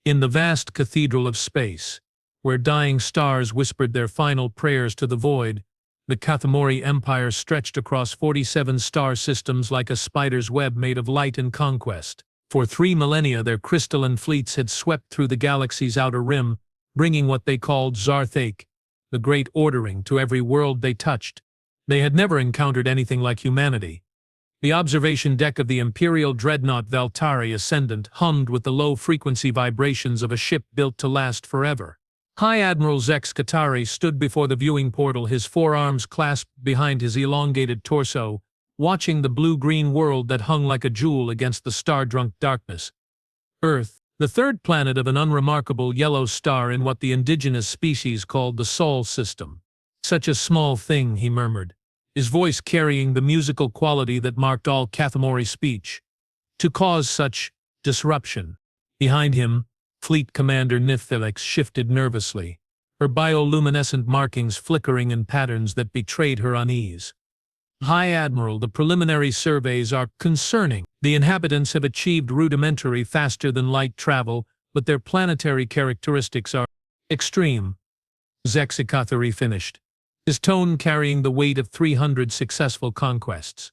In the vast cathedral of space, where dying stars whispered their final prayers to the void, the Cathamori Empire stretched across 47 star systems like a spider's web made of light and conquest. For 3 millennia their crystalline fleets had swept through the galaxy's outer rim, bringing what they called Zarthake, the great ordering, to every world they touched. They had never encountered anything like humanity. The observation deck of the Imperial dreadnought Valtari Ascendant hummed with the low-frequency vibrations of a ship built to last forever. High Admiral Zex Katari stood before the viewing portal, his forearms clasped behind his elongated torso, watching the blue-green world that hung like a jewel against the star-drunk darkness. Earth, the third planet of an unremarkable yellow star in what the indigenous species called the Sol system. Such a small thing, he murmured, his voice carrying the musical quality that marked all Cathamori speech. To cause such disruption. Behind him, Fleet Commander Nithelix shifted nervously, her bioluminescent markings flickering in patterns that betrayed her unease. High Admiral, the preliminary surveys are concerning. The inhabitants have achieved rudimentary faster-than-light travel, but their planetary characteristics are extreme. Zexikathari finished, his tone carrying the weight of 300 successful conquests.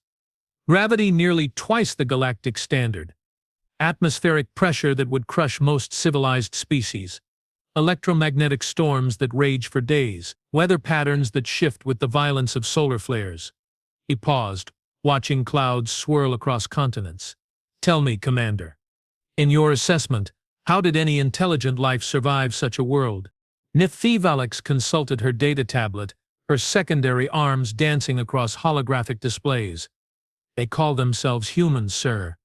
Gravity nearly twice the galactic standard. Atmospheric pressure that would crush most civilized species. Electromagnetic storms that rage for days. Weather patterns that shift with the violence of solar flares. He paused, watching clouds swirl across continents. Tell me, Commander, in your assessment, how did any intelligent life survive such a world? Nithivalix consulted her data tablet, her secondary arms dancing across holographic displays. They call themselves humans, sir.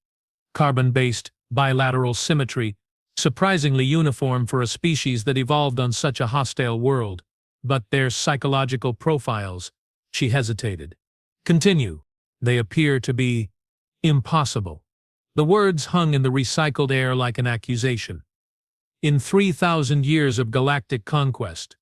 Carbon-based, bilateral symmetry, surprisingly uniform for a species that evolved on such a hostile world. But their psychological profiles, she hesitated. Continue. They appear to be impossible. The words hung in the recycled air like an accusation. In 3,000 years of galactic conquest,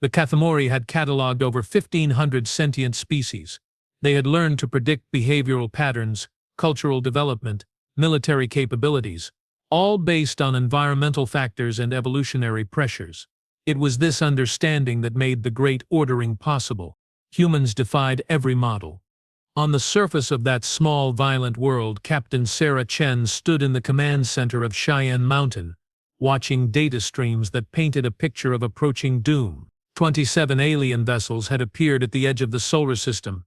the Cathamori had catalogued over 1,500 sentient species. They had learned to predict behavioral patterns, cultural development, military capabilities, all based on environmental factors and evolutionary pressures. It was this understanding that made the Great Ordering possible. Humans defied every model. On the surface of that small, violent world, Captain Sarah Chen stood in the command center of Cheyenne Mountain, watching data streams that painted a picture of approaching doom. 27 alien vessels had appeared at the edge of the solar system.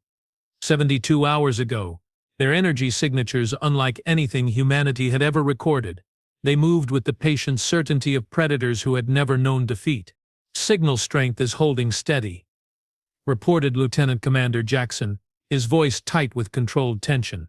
72 hours ago, their energy signatures unlike anything humanity had ever recorded. They moved with the patient certainty of predators who had never known defeat. Signal strength is holding steady, reported Lieutenant Commander Jackson, his voice tight with controlled tension.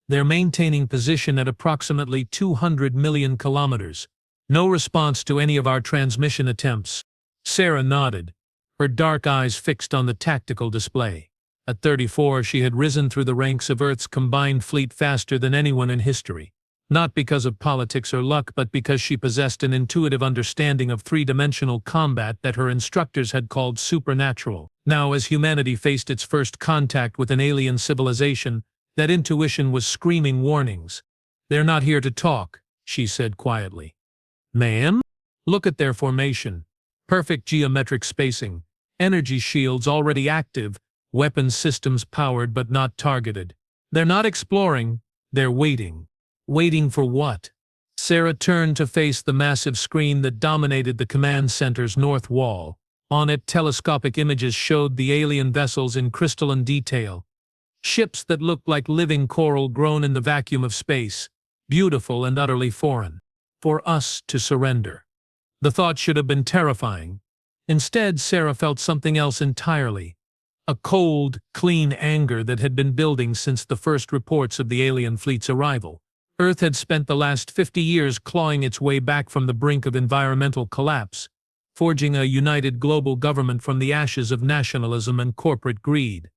They're maintaining position at approximately 200 million kilometers. No response to any of our transmission attempts. Sarah nodded, her dark eyes fixed on the tactical display. At 34, she had risen through the ranks of Earth's combined fleet faster than anyone in history. Not because of politics or luck, but because she possessed an intuitive understanding of three-dimensional combat that her instructors had called supernatural. Now, as humanity faced its first contact with an alien civilization, that intuition was screaming warnings. "They're not here to talk," she said quietly. "Ma'am? Look at their formation. Perfect geometric spacing. Energy shields already active. Weapons systems powered but not targeted. They're not exploring, they're waiting." Waiting for what? Sarah turned to face the massive screen that dominated the command center's north wall. On it, telescopic images showed the alien vessels in crystalline detail. Ships that looked like living coral grown in the vacuum of space, beautiful and utterly foreign. For us to surrender. The thought should have been terrifying. Instead, Sarah felt something else entirely. A cold, clean anger that had been building since the first reports of the alien fleet's arrival. Earth had spent the last 50 years clawing its way back from the brink of environmental collapse, forging a united global government from the ashes of nationalism and corporate greed.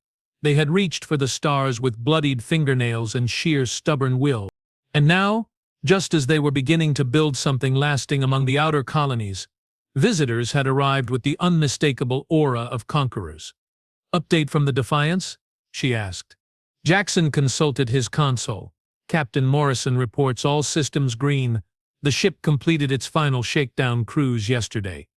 They had reached for the stars with bloodied fingernails and sheer stubborn will. And now, just as they were beginning to build something lasting among the outer colonies, visitors had arrived with the unmistakable aura of conquerors. "Update from the Defiance?" she asked. Jackson consulted his console. "Captain Morrison reports all systems green. The ship completed its final shakedown cruise yesterday.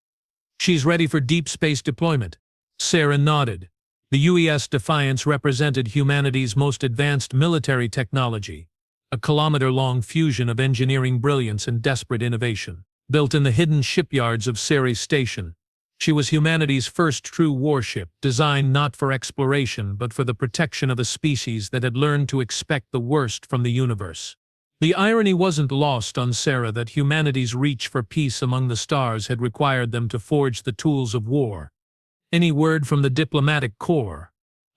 She's ready for deep space deployment. Sarah nodded. The UES Defiance represented humanity's most advanced military technology, a kilometer-long fusion of engineering brilliance and desperate innovation. Built in the hidden shipyards of Ceres Station, she was humanity's first true warship, designed not for exploration but for the protection of a species that had learned to expect the worst from the universe. The irony wasn't lost on Sarah that humanity's reach for peace among the stars had required them to forge the tools of war. Any word from the diplomatic corps?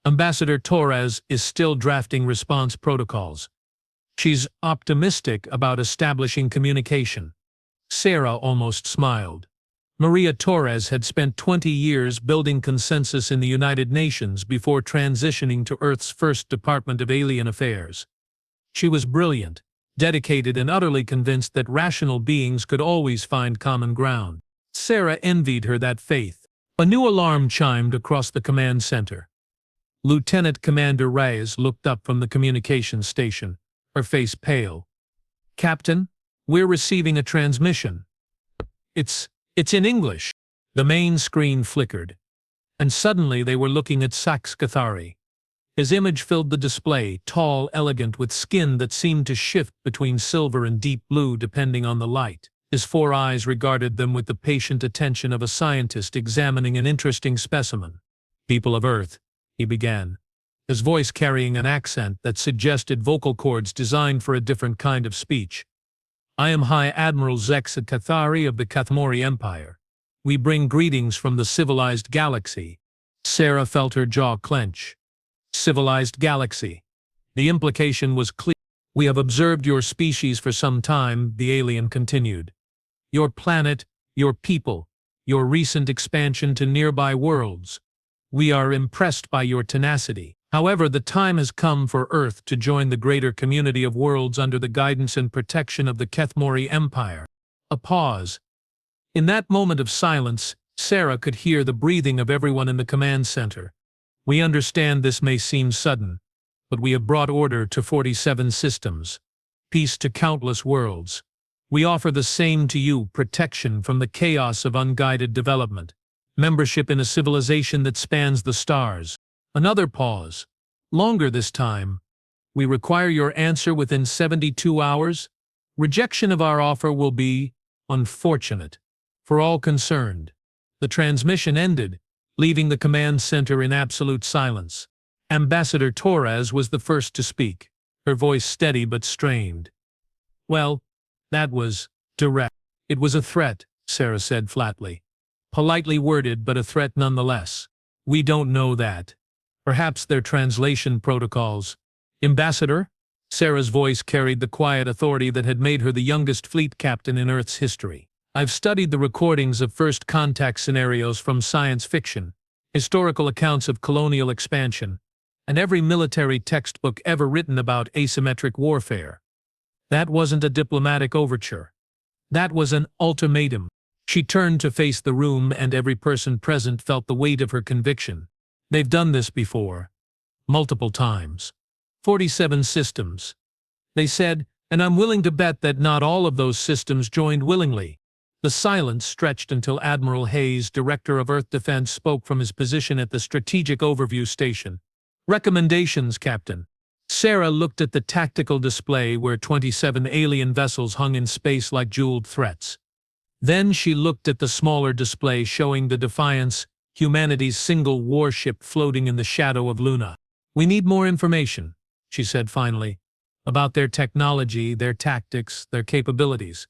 Ambassador Torres is still drafting response protocols. She's optimistic about establishing communication. Sarah almost smiled. Maria Torres had spent 20 years building consensus in the United Nations before transitioning to Earth's first Department of Alien Affairs. She was brilliant, dedicated, and utterly convinced that rational beings could always find common ground. Sarah envied her that faith. A new alarm chimed across the command center. Lieutenant Commander Reyes looked up from the communications station, her face pale. "Captain, we're receiving a transmission. It's in English." The main screen flickered, and suddenly they were looking at Sax Cathari. His image filled the display, tall, elegant, with skin that seemed to shift between silver and deep blue depending on the light. His 4 eyes regarded them with the patient attention of a scientist examining an interesting specimen. "People of Earth," he began, his voice carrying an accent that suggested vocal cords designed for a different kind of speech. "I am High Admiral Zexa Cathari of the Kathmori Empire. We bring greetings from the civilized galaxy." Sarah felt her jaw clench. Civilized galaxy. The implication was clear. "We have observed your species for some time," the alien continued. "Your planet, your people, your recent expansion to nearby worlds. We are impressed by your tenacity. However, the time has come for Earth to join the greater community of worlds under the guidance and protection of the Kathmori Empire." A pause. In that moment of silence, Sarah could hear the breathing of everyone in the command center. "We understand this may seem sudden, but we have brought order to 47 systems, peace to countless worlds. We offer the same to you, protection from the chaos of unguided development, membership in a civilization that spans the stars." Another pause. Longer this time. "We require your answer within 72 hours. Rejection of our offer will be unfortunate for all concerned." The transmission ended, leaving the command center in absolute silence. Ambassador Torres was the first to speak, her voice steady but strained. "Well, that was direct." "It was a threat," Sarah said flatly. "Politely worded, but a threat nonetheless. We don't know that. Perhaps their translation protocols." "Ambassador?" Sarah's voice carried the quiet authority that had made her the youngest fleet captain in Earth's history. "I've studied the recordings of first contact scenarios from science fiction, historical accounts of colonial expansion, and every military textbook ever written about asymmetric warfare. That wasn't a diplomatic overture. That was an ultimatum." She turned to face the room, and every person present felt the weight of her conviction. "They've done this before. Multiple times. 47 systems," they said, "and I'm willing to bet that not all of those systems joined willingly." The silence stretched until Admiral Hayes, Director of Earth Defense, spoke from his position at the Strategic Overview Station. "Recommendations, Captain." Sarah looked at the tactical display where 27 alien vessels hung in space like jeweled threats. Then she looked at the smaller display showing the Defiance, humanity's single warship floating in the shadow of Luna. "We need more information," she said finally, "about their technology, their tactics, their capabilities.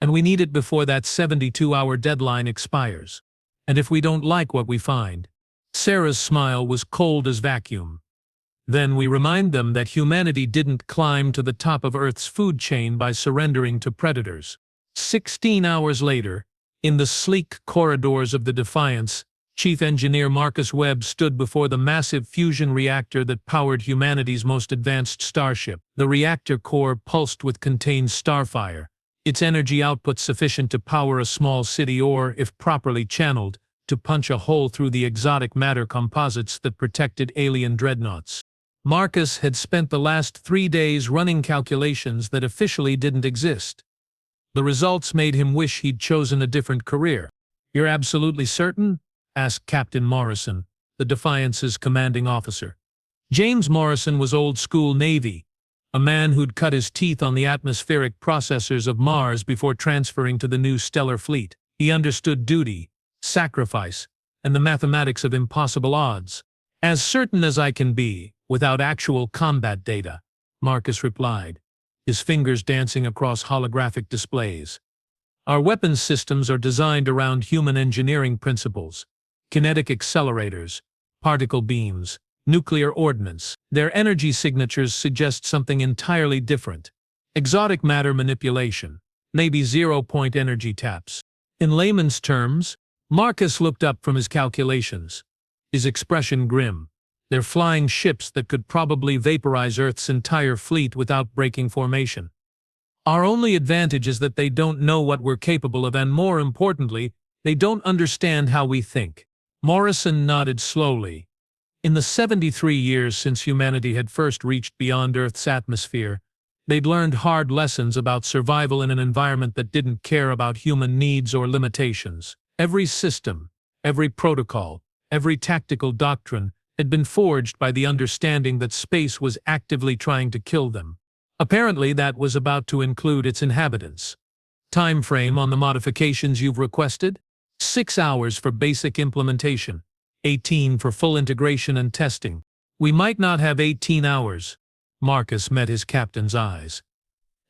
And we need it before that 72-hour deadline expires. And if we don't like what we find." Sarah's smile was cold as vacuum. "Then we remind them that humanity didn't climb to the top of Earth's food chain by surrendering to predators." 16 hours later, in the sleek corridors of the Defiance, Chief Engineer Marcus Webb stood before the massive fusion reactor that powered humanity's most advanced starship. The reactor core pulsed with contained starfire, its energy output sufficient to power a small city or, if properly channeled, to punch a hole through the exotic matter composites that protected alien dreadnoughts. Marcus had spent the last 3 days running calculations that officially didn't exist. The results made him wish he'd chosen a different career. "You're absolutely certain?" asked Captain Morrison, the Defiance's commanding officer. James Morrison was old-school Navy, a man who'd cut his teeth on the atmospheric processors of Mars before transferring to the new stellar fleet. He understood duty, sacrifice, and the mathematics of impossible odds. "As certain as I can be, without actual combat data," Marcus replied, his fingers dancing across holographic displays. "Our weapons systems are designed around human engineering principles: kinetic accelerators, particle beams, nuclear ordnance. Their energy signatures suggest something entirely different. Exotic matter manipulation, maybe zero-point energy taps." In layman's terms, Marcus looked up from his calculations, his expression grim. "They're flying ships that could probably vaporize Earth's entire fleet without breaking formation. Our only advantage is that they don't know what we're capable of, and more importantly, they don't understand how we think." Morrison nodded slowly. In the 73 years since humanity had first reached beyond Earth's atmosphere, they'd learned hard lessons about survival in an environment that didn't care about human needs or limitations. Every system, every protocol, every tactical doctrine had been forged by the understanding that space was actively trying to kill them. Apparently, that was about to include its inhabitants. "Time frame on the modifications you've requested?" 6 hours for basic implementation, 18 for full integration and testing. "We might not have 18 hours. Marcus met his captain's eyes.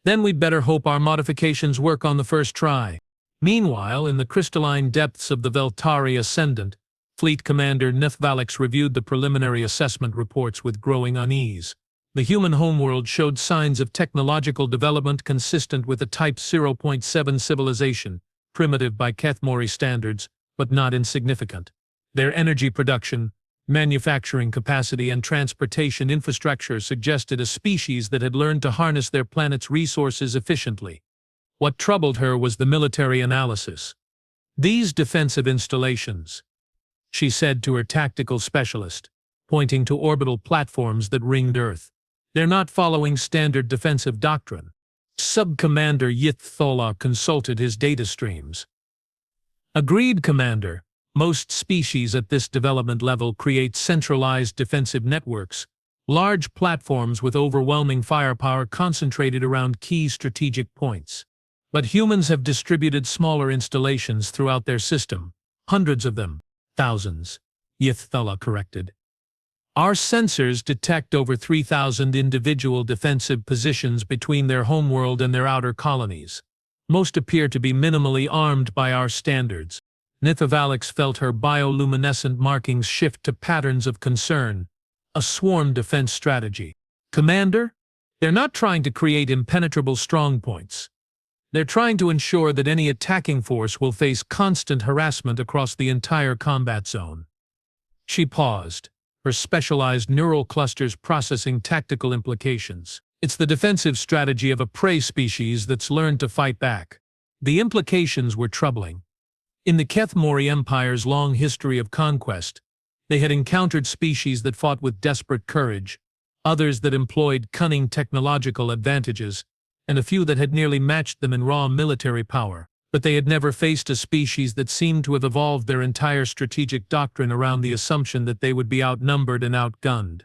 "Then we'd better hope our modifications work on the first try." Meanwhile, in the crystalline depths of the Veltari Ascendant, Fleet Commander Nithvalix reviewed the preliminary assessment reports with growing unease. The human homeworld showed signs of technological development consistent with a Type 0.7 civilization, primitive by Kethmori standards, but not insignificant. Their energy production, manufacturing capacity, and transportation infrastructure suggested a species that had learned to harness their planet's resources efficiently. What troubled her was the military analysis. "These defensive installations," she said to her tactical specialist, pointing to orbital platforms that ringed Earth, "they're not following standard defensive doctrine." Sub-Commander Yiththola consulted his data streams. "Agreed, Commander. Most species at this development level create centralized defensive networks, large platforms with overwhelming firepower concentrated around key strategic points. But humans have distributed smaller installations throughout their system, hundreds of them, thousands," Yiththola corrected. "Our sensors detect over 3,000 individual defensive positions between their homeworld and their outer colonies. Most appear to be minimally armed by our standards." Nithvalix felt her bioluminescent markings shift to patterns of concern. "A swarm defense strategy. Commander, they're not trying to create impenetrable strongpoints. They're trying to ensure that any attacking force will face constant harassment across the entire combat zone." She paused, her specialized neural clusters processing tactical implications. "It's the defensive strategy of a prey species that's learned to fight back." The implications were troubling. In the Kethmori Empire's long history of conquest, they had encountered species that fought with desperate courage, others that employed cunning technological advantages, and a few that had nearly matched them in raw military power. But they had never faced a species that seemed to have evolved their entire strategic doctrine around the assumption that they would be outnumbered and outgunned.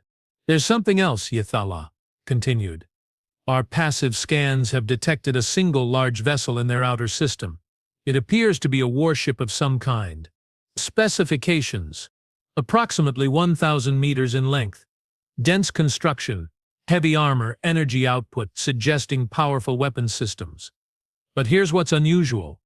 "There's something else," Yithala continued. "Our passive scans have detected a single large vessel in their outer system. It appears to be a warship of some kind. Specifications: approximately 1,000 meters in length. Dense construction, heavy armor, energy output suggesting powerful weapon systems. But here's what's unusual.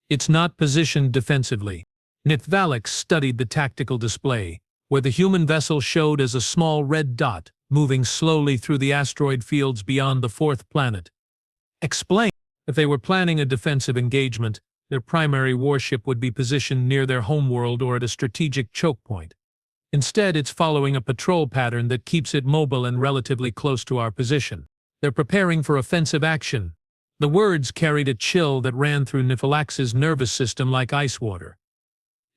It's not positioned defensively." Nithvalix studied the tactical display, where the human vessel showed as a small red dot, moving slowly through the asteroid fields beyond the fourth planet. "Explain." "If they were planning a defensive engagement, their primary warship would be positioned near their homeworld or at a strategic choke point. Instead, it's following a patrol pattern that keeps it mobile and relatively close to our position. They're preparing for offensive action." The words carried a chill that ran through Nithvalix's nervous system like ice water.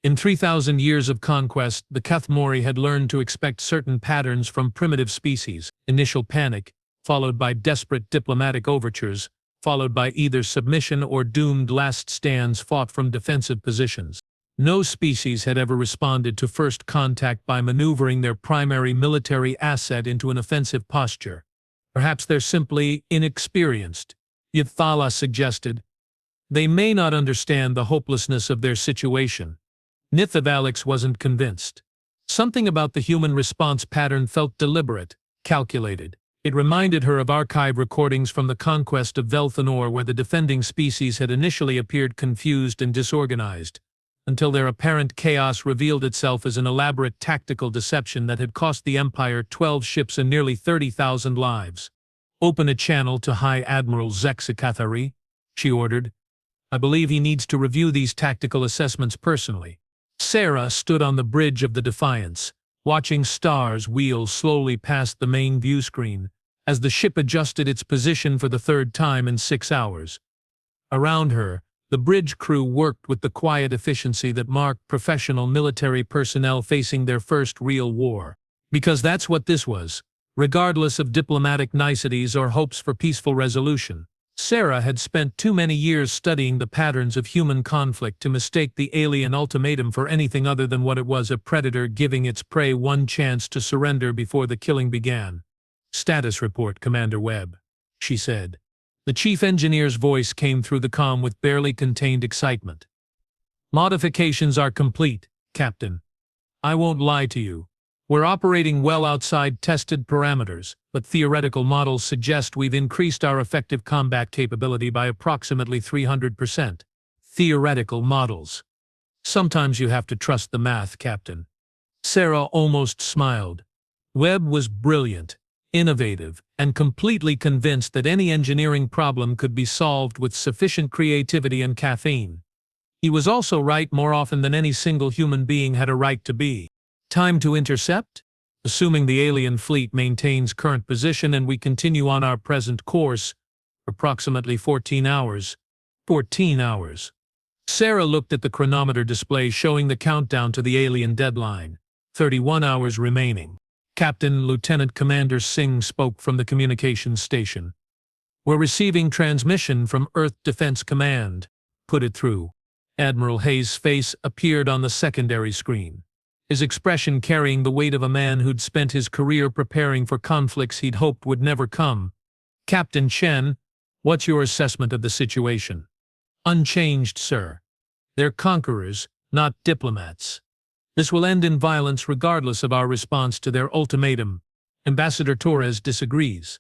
In 3,000 years of conquest, the Kethmori had learned to expect certain patterns from primitive species: initial panic, followed by desperate diplomatic overtures, followed by either submission or doomed last stands fought from defensive positions. No species had ever responded to first contact by maneuvering their primary military asset into an offensive posture. Perhaps they're simply inexperienced, Yathala suggested. They may not understand the hopelessness of their situation. Nithavalix wasn't convinced. Something about the human response pattern felt deliberate, calculated. It reminded her of archive recordings from the conquest of Velthanor, where the defending species had initially appeared confused and disorganized, until their apparent chaos revealed itself as an elaborate tactical deception that had cost the Empire 12 ships and nearly 30,000 lives. "Open a channel to High Admiral Zexikathari," she ordered. "I believe he needs to review these tactical assessments personally." Sarah stood on the bridge of the Defiance, watching stars wheel slowly past the main view screen as the ship adjusted its position for the third time in 6 hours. Around her, the bridge crew worked with the quiet efficiency that marked professional military personnel facing their first real war. Because that's what this was, regardless of diplomatic niceties or hopes for peaceful resolution. Sarah had spent too many years studying the patterns of human conflict to mistake the alien ultimatum for anything other than what it was: a predator giving its prey one chance to surrender before the killing began. "Status report, Commander Webb," she said. The chief engineer's voice came through the comm with barely contained excitement. "Modifications are complete, Captain. I won't lie to you. We're operating well outside tested parameters, but theoretical models suggest we've increased our effective combat capability by approximately 300%. Theoretical models. Sometimes you have to trust the math, Captain." Sarah almost smiled. Webb was brilliant, innovative, and completely convinced that any engineering problem could be solved with sufficient creativity and caffeine. He was also right more often than any single human being had a right to be. "Time to intercept? Assuming the alien fleet maintains current position and we continue on our present course, approximately 14 hours. 14 hours. Sarah looked at the chronometer display showing the countdown to the alien deadline. 31 hours remaining. Captain Lieutenant Commander Singh spoke from the communications station. "We're receiving transmission from Earth Defense Command." "Put it through." Admiral Hayes' face appeared on the secondary screen, his expression carrying the weight of a man who'd spent his career preparing for conflicts he'd hoped would never come. "Captain Chen, what's your assessment of the situation?" "Unchanged, sir. They're conquerors, not diplomats. This will end in violence regardless of our response to their ultimatum." Ambassador Torres disagrees.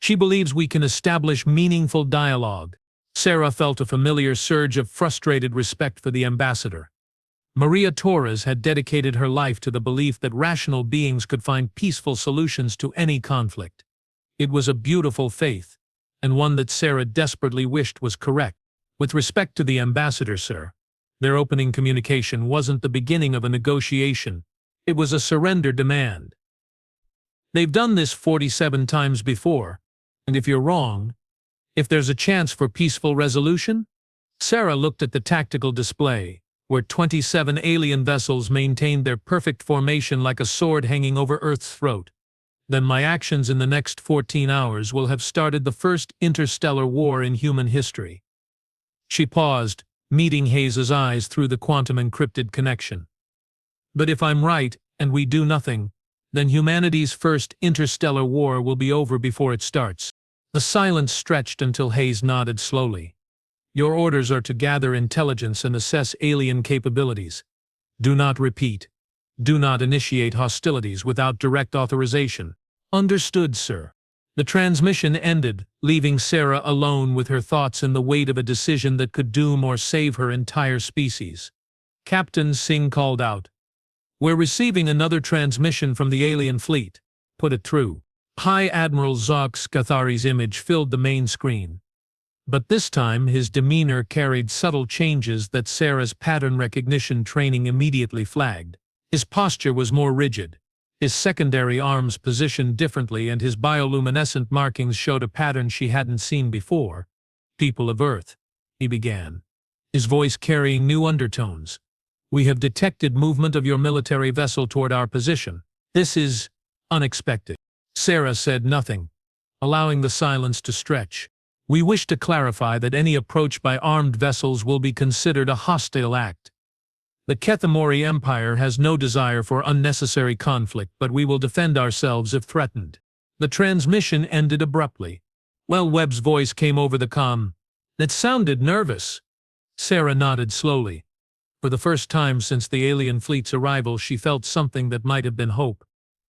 She believes we can establish meaningful dialogue. Sarah felt a familiar surge of frustrated respect for the ambassador. Maria Torres had dedicated her life to the belief that rational beings could find peaceful solutions to any conflict. It was a beautiful faith, and one that Sarah desperately wished was correct. "With respect to the ambassador, sir, their opening communication wasn't the beginning of a negotiation. It was a surrender demand. They've done this 47 times before, and if you're wrong, if there's a chance for peaceful resolution?" Sarah looked at the tactical display, where 27 alien vessels maintained their perfect formation like a sword hanging over Earth's throat. "Then my actions in the next 14 hours will have started the first interstellar war in human history." She paused, meeting Hayes' eyes through the quantum-encrypted connection. "But if I'm right, and we do nothing, then humanity's first interstellar war will be over before it starts." The silence stretched until Hayes nodded slowly. "Your orders are to gather intelligence and assess alien capabilities. Do not repeat. Do not initiate hostilities without direct authorization." "Understood, sir." The transmission ended, leaving Sarah alone with her thoughts and the weight of a decision that could doom or save her entire species. Captain Singh called out, "We're receiving another transmission from the alien fleet." "Put it through." High Admiral Zox Cathari's image filled the main screen. But this time his demeanor carried subtle changes that Sarah's pattern recognition training immediately flagged. His posture was more rigid, his secondary arms positioned differently, and his bioluminescent markings showed a pattern she hadn't seen before. "People of Earth," he began, his voice carrying new undertones. "We have detected movement of your military vessel toward our position. This is unexpected." Sarah said nothing, allowing the silence to stretch. We wish to clarify that any approach by armed vessels will be considered a hostile act. The Kethamori Empire has no desire for unnecessary conflict, but we will defend ourselves if threatened." The transmission ended abruptly. Well, Webb's voice came over the comm. "It sounded nervous." Sarah nodded slowly. For the first time since the alien fleet's arrival, she felt something that might have been hope.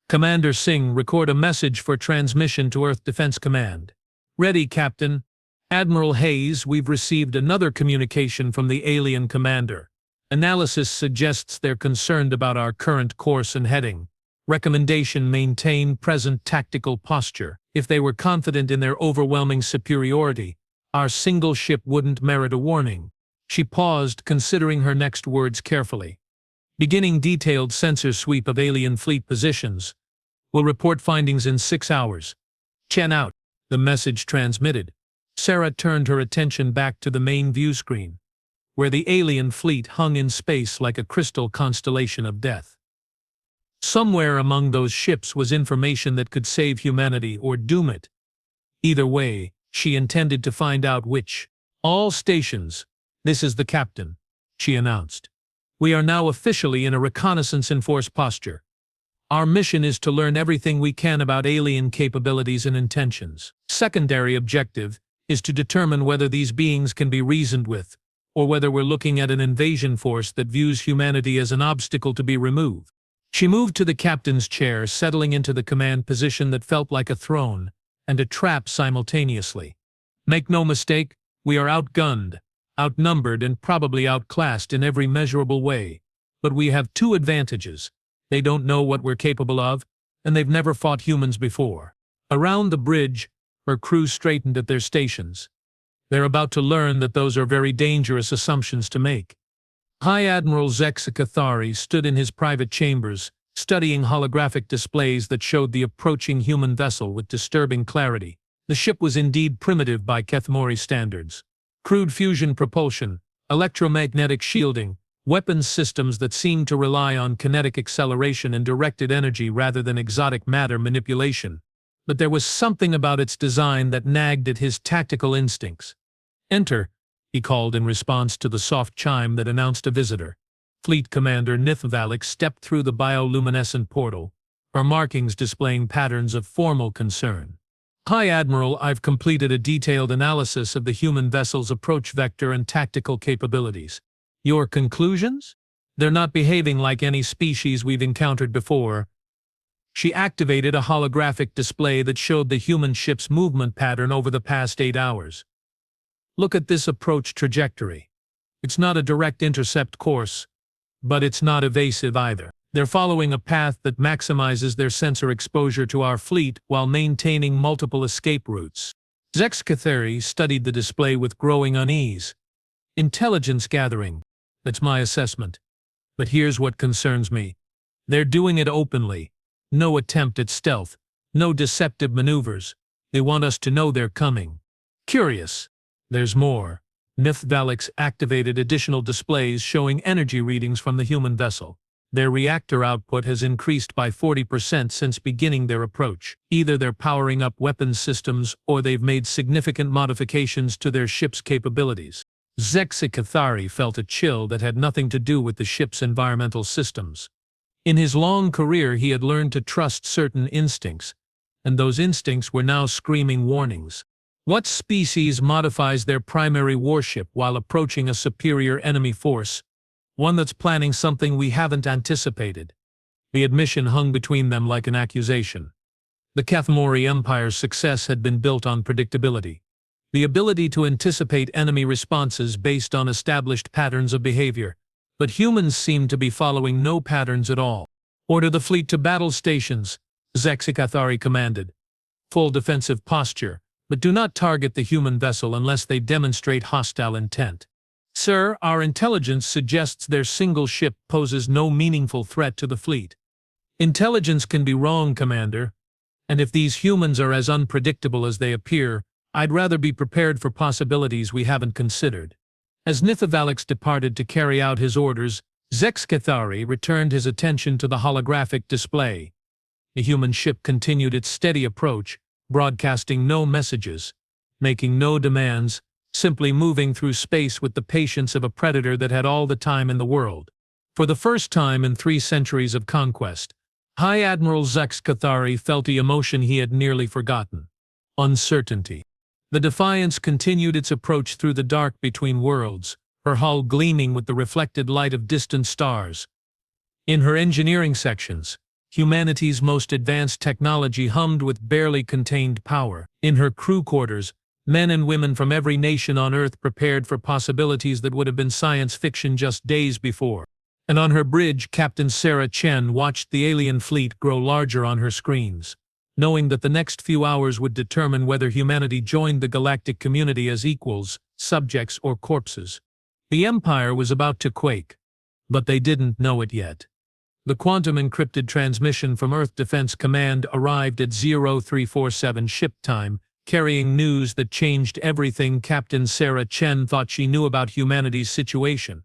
"Commander Singh, record a message for transmission to Earth Defense Command." "Ready, Captain." "Admiral Hayes, we've received another communication from the alien commander. Analysis suggests they're concerned about our current course and heading. Recommendation: maintain present tactical posture. If they were confident in their overwhelming superiority, our single ship wouldn't merit a warning." She paused, considering her next words carefully. "Beginning detailed sensor sweep of alien fleet positions. Will report findings in 6 hours. Chen out." The message transmitted. Sarah turned her attention back to the main view screen, where the alien fleet hung in space like a crystal constellation of death. Somewhere among those ships was information that could save humanity or doom it. Either way, she intended to find out which. "All stations, this is the captain," she announced. "We are now officially in a reconnaissance-enforced posture. Our mission is to learn everything we can about alien capabilities and intentions. Secondary objective is to determine whether these beings can be reasoned with, or whether we're looking at an invasion force that views humanity as an obstacle to be removed." She moved to the captain's chair, settling into the command position that felt like a throne and a trap simultaneously. "Make no mistake, we are outgunned, outnumbered, and probably outclassed in every measurable way. But we have two advantages. They don't know what we're capable of, and they've never fought humans before." Around the bridge, her crew straightened at their stations. They're about to learn that those are very dangerous assumptions to make. High Admiral Zexikathari stood in his private chambers, studying holographic displays that showed the approaching human vessel with disturbing clarity. The ship was indeed primitive by Kethamori standards. Crude fusion propulsion, electromagnetic shielding, weapons systems that seemed to rely on kinetic acceleration and directed energy rather than exotic matter manipulation. But there was something about its design that nagged at his tactical instincts. "Enter," he called in response to the soft chime that announced a visitor. Fleet Commander Nithvalek stepped through the bioluminescent portal, her markings displaying patterns of formal concern. "Hi, Admiral, I've completed a detailed analysis of the human vessel's approach vector and tactical capabilities. Your conclusions? They're not behaving like any species we've encountered before." She activated a holographic display that showed the human ship's movement pattern over the past 8 hours. "Look at this approach trajectory. It's not a direct intercept course, but it's not evasive either. They're following a path that maximizes their sensor exposure to our fleet while maintaining multiple escape routes." Zexikathari studied the display with growing unease. "Intelligence gathering. That's my assessment. But here's what concerns me. They're doing it openly. No attempt at stealth, no deceptive maneuvers. They want us to know they're coming." "Curious." "There's more." Nithvalek's activated additional displays showing energy readings from the human vessel. Their reactor output has increased by 40% since beginning their approach. Either they're powering up weapons systems or they've made significant modifications to their ship's capabilities. Zexikathari felt a chill that had nothing to do with the ship's environmental systems. In his long career, he had learned to trust certain instincts, and those instincts were now screaming warnings. What species modifies their primary warship while approaching a superior enemy force? One that's planning something we haven't anticipated. The admission hung between them like an accusation. The Kethamori Empire's success had been built on predictability. The ability to anticipate enemy responses based on established patterns of behavior. But humans seemed to be following no patterns at all. "Order the fleet to battle stations," Zexikathari commanded. "Full defensive posture, but do not target the human vessel unless they demonstrate hostile intent." "Sir, our intelligence suggests their single ship poses no meaningful threat to the fleet." "Intelligence can be wrong, Commander. And if these humans are as unpredictable as they appear, I'd rather be prepared for possibilities we haven't considered." As Nithvalek departed to carry out his orders, Zexikathari returned his attention to the holographic display. The human ship continued its steady approach, broadcasting no messages. making no demands, simply moving through space with the patience of a predator that had all the time in the world. For the first time in 3 centuries of conquest, High Admiral Zex Cathari felt the emotion he had nearly forgotten: uncertainty. The Defiance continued its approach through the dark between worlds, her hull gleaming with the reflected light of distant stars. In her engineering sections, humanity's most advanced technology hummed with barely contained power. In her crew quarters, men and women from every nation on Earth prepared for possibilities that would have been science fiction just days before. And on her bridge, Captain Sarah Chen watched the alien fleet grow larger on her screens, knowing that the next few hours would determine whether humanity joined the galactic community as equals, subjects, or corpses. The Empire was about to quake, but they didn't know it yet. The quantum-encrypted transmission from Earth Defense Command arrived at 0347 ship time, carrying news that changed everything. Captain Sarah Chen thought she knew about humanity's situation.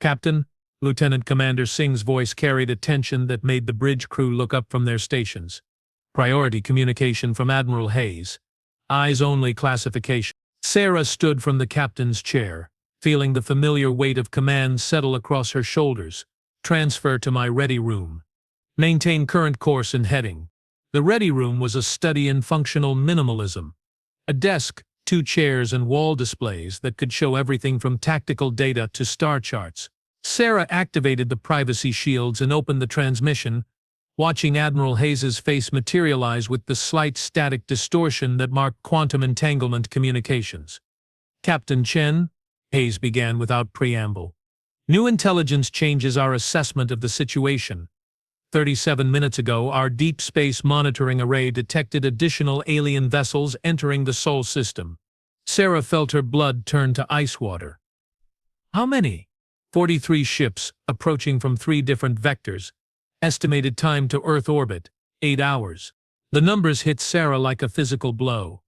"Captain," Lieutenant Commander Singh's voice carried a tension that made the bridge crew look up from their stations. "Priority communication from Admiral Hayes. Eyes-only classification." Sarah stood from the captain's chair, feeling the familiar weight of command settle across her shoulders. "Transfer to my ready room. Maintain current course and heading." The ready room was a study in functional minimalism. A desk, 2 chairs, and wall displays that could show everything from tactical data to star charts. Sarah activated the privacy shields and opened the transmission, watching Admiral Hayes's face materialize with the slight static distortion that marked quantum entanglement communications. "Captain Chen," Hayes began without preamble, "new intelligence changes our assessment of the situation. 37 minutes ago, our deep space monitoring array detected additional alien vessels entering the Sol system." Sarah felt her blood turn to ice water. "How many?" 43 ships, approaching from 3 different vectors. Estimated time to Earth orbit, 8 hours. The numbers hit Sarah like a physical blow.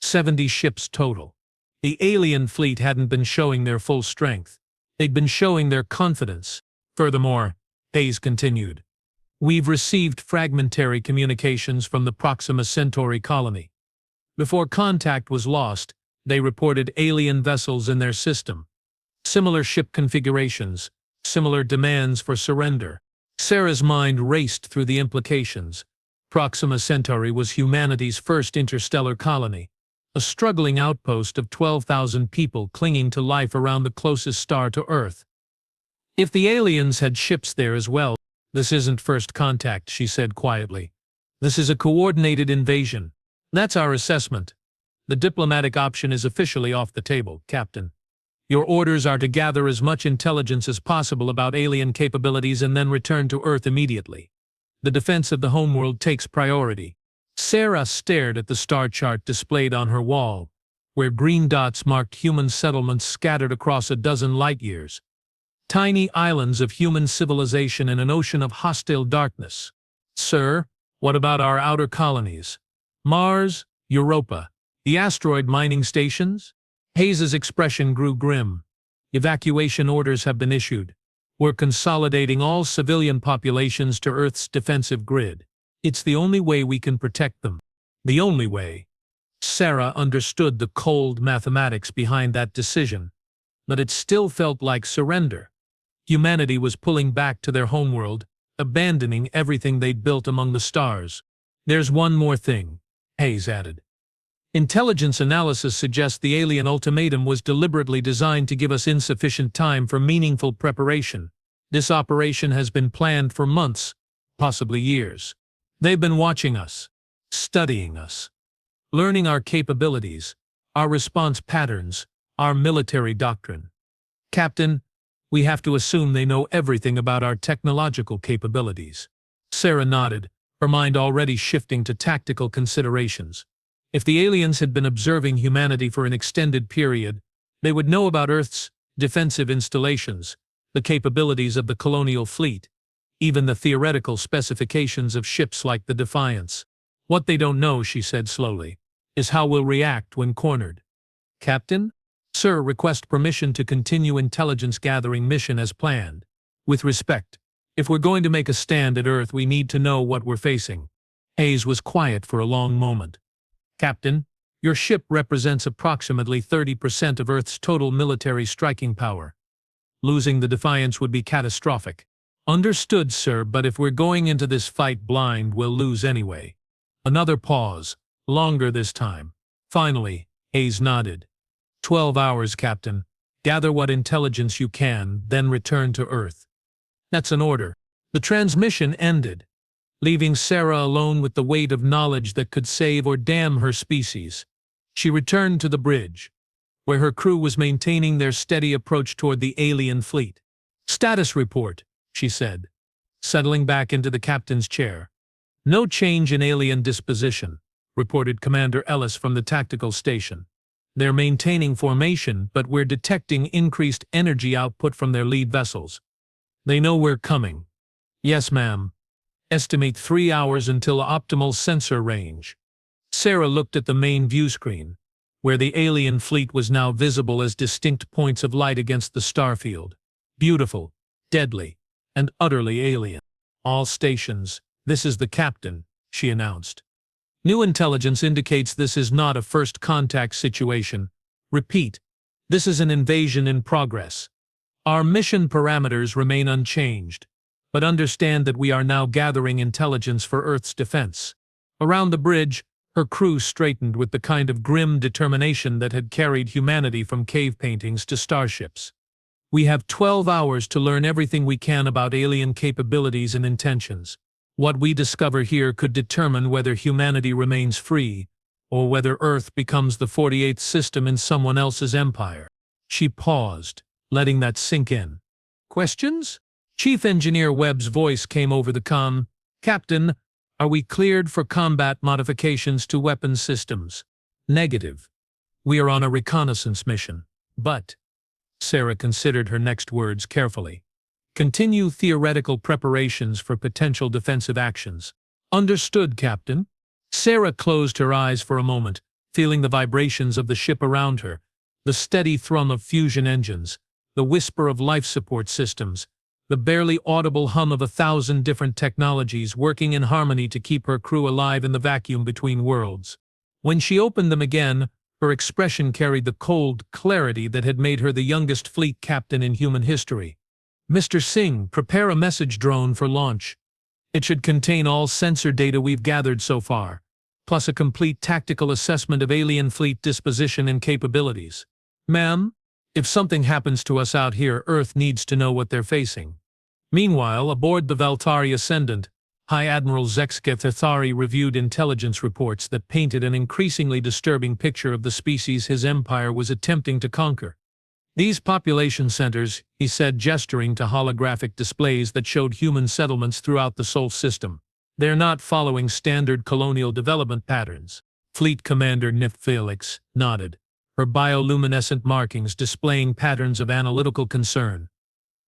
70 ships total. The alien fleet hadn't been showing their full strength. They'd been showing their confidence. "Furthermore," Hayes continued, "we've received fragmentary communications from the Proxima Centauri colony. Before contact was lost, they reported alien vessels in their system. Similar ship configurations, similar demands for surrender." Sarah's mind raced through the implications. Proxima Centauri was humanity's first interstellar colony, a struggling outpost of 12,000 people clinging to life around the closest star to Earth. If the aliens had ships there as well— "This isn't first contact," she said quietly. "This is a coordinated invasion. That's our assessment. The diplomatic option is officially off the table, Captain. Your orders are to gather as much intelligence as possible about alien capabilities and then return to Earth immediately. The defense of the homeworld takes priority." Sarah stared at the star chart displayed on her wall, where green dots marked human settlements scattered across a dozen light-years. Tiny islands of human civilization in an ocean of hostile darkness. "Sir, what about our outer colonies? Mars, Europa, the asteroid mining stations?" Hayes's expression grew grim. "Evacuation orders have been issued. We're consolidating all civilian populations to Earth's defensive grid. It's the only way we can protect them." The only way. Sarah understood the cold mathematics behind that decision, but it still felt like surrender. Humanity was pulling back to their homeworld, abandoning everything they'd built among the stars. "There's one more thing," Hayes added. "Intelligence analysis suggests the alien ultimatum was deliberately designed to give us insufficient time for meaningful preparation. This operation has been planned for months, possibly years. They've been watching us, studying us, learning our capabilities, our response patterns, our military doctrine. Captain, we have to assume they know everything about our technological capabilities." Sarah nodded, her mind already shifting to tactical considerations. If the aliens had been observing humanity for an extended period, they would know about Earth's defensive installations, the capabilities of the colonial fleet, even the theoretical specifications of ships like the Defiance. "What they don't know," she said slowly, "is how we'll react when cornered." "Captain?" "Sir, request permission to continue intelligence gathering mission as planned. With respect, if we're going to make a stand at Earth, we need to know what we're facing." Hayes was quiet for a long moment. "Captain, Your ship represents approximately 30% of Earth's total military striking power. Losing the Defiance would be catastrophic. Understood, sir, but if we're going into this fight blind, we'll lose anyway. Another pause. Longer this time. Finally, Hayes nodded. 12 hours, Captain. Gather what intelligence you can, then return to Earth. That's an order. The transmission ended, leaving Sarah alone with the weight of knowledge that could save or damn her species. She returned to the bridge, where her crew was maintaining their steady approach toward the alien fleet. "Status report," she said, settling back into the captain's chair. "No change in alien disposition," reported Commander Ellis from the tactical station. "They're maintaining formation, but we're detecting increased energy output from their lead vessels. They know we're coming." "Yes, ma'am. Estimate 3 hours until optimal sensor range." Sarah looked at the main view screen, where the alien fleet was now visible as distinct points of light against the starfield. Beautiful, deadly, and utterly alien. "All stations, this is the captain," she announced. "New intelligence indicates this is not a first contact situation. Repeat, this is an invasion in progress. Our mission parameters remain unchanged, but understand that we are now gathering intelligence for Earth's defense." Around the bridge, her crew straightened with the kind of grim determination that had carried humanity from cave paintings to starships. "We have 12 hours to learn everything we can about alien capabilities and intentions. What we discover here could determine whether humanity remains free, or whether Earth becomes the 48th system in someone else's empire." She paused, letting that sink in. "Questions?" Chief Engineer Webb's voice came over the comm. "Captain, are we cleared for combat modifications to weapons systems?" "Negative. We are on a reconnaissance mission. But," Sarah considered her next words carefully, "continue theoretical preparations for potential defensive actions." "Understood, Captain." Sarah closed her eyes for a moment, feeling the vibrations of the ship around her, the steady thrum of fusion engines, the whisper of life support systems, the barely audible hum of 1,000 different technologies working in harmony to keep her crew alive in the vacuum between worlds. When she opened them again, her expression carried the cold clarity that had made her the youngest fleet captain in human history. "Mr. Singh, prepare a message drone for launch. It should contain all sensor data we've gathered so far, plus a complete tactical assessment of alien fleet disposition and capabilities." "Ma'am, if something happens to us out here, Earth needs to know what they're facing." Meanwhile, aboard the Valtari Ascendant, High Admiral Zexkethethari reviewed intelligence reports that painted an increasingly disturbing picture of the species his empire was attempting to conquer. "These population centers," he said, gesturing to holographic displays that showed human settlements throughout the Sol system. "They're not following standard colonial development patterns." Fleet Commander Nif Felix nodded, her bioluminescent markings displaying patterns of analytical concern.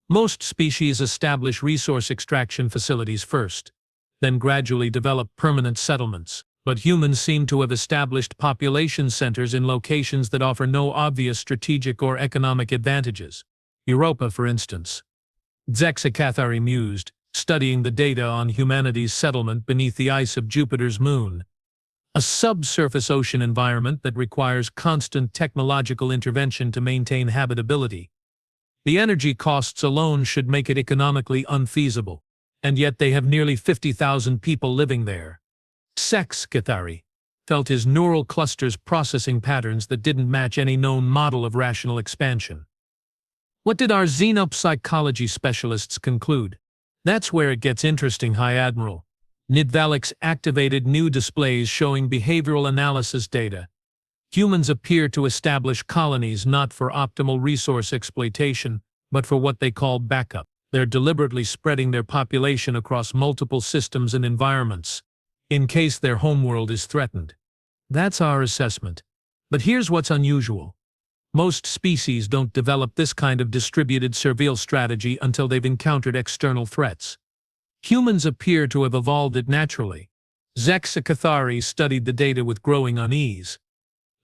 "Most species establish resource extraction facilities first, then gradually develop permanent settlements, but humans seem to have established population centers in locations that offer no obvious strategic or economic advantages. Europa, for instance." Zexakathari mused, studying the data on humanity's settlement beneath the ice of Jupiter's moon. "A subsurface ocean environment that requires constant technological intervention to maintain habitability. The energy costs alone should make it economically unfeasible, and yet they have nearly 50,000 people living there." Zexakathari felt his neural clusters processing patterns that didn't match any known model of rational expansion. "What did our xenopsychology specialists conclude?" "That's where it gets interesting, High Admiral." Nidvalix activated new displays showing behavioral analysis data. "Humans appear to establish colonies not for optimal resource exploitation, but for what they call backup. They're deliberately spreading their population across multiple systems and environments, in case their homeworld is threatened." "That's our assessment. But here's what's unusual. Most species don't develop this kind of distributed surveil strategy until they've encountered external threats. Humans appear to have evolved it naturally." Zexakathari studied the data with growing unease.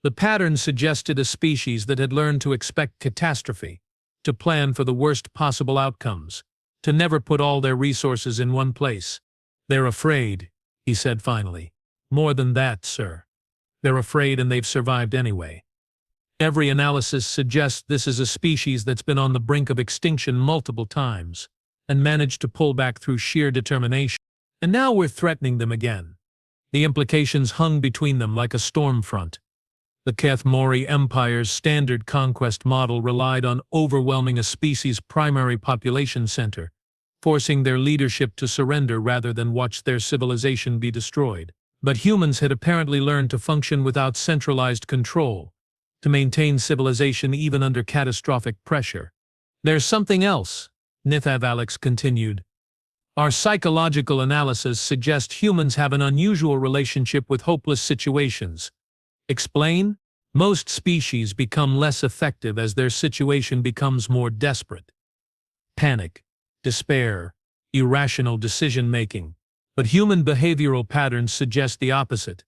The pattern suggested a species that had learned to expect catastrophe, to plan for the worst possible outcomes, to never put all their resources in one place. "They're afraid," he said finally. "More than that, sir. They're afraid and they've survived anyway. Every analysis suggests this is a species that's been on the brink of extinction multiple times and managed to pull back through sheer determination. And now we're threatening them again. The implications hung between them like a storm front. The Kathmori Empire's standard conquest model relied on overwhelming a species' primary population center, forcing their leadership to surrender rather than watch their civilization be destroyed. But humans had apparently learned to function without centralized control, to maintain civilization even under catastrophic pressure. There's something else, Nithav continued. Our psychological analysis suggests humans have an unusual relationship with hopeless situations. Explain? Most species become less effective as their situation becomes more desperate. Panic, despair, irrational decision-making. But human behavioral patterns suggest the opposite.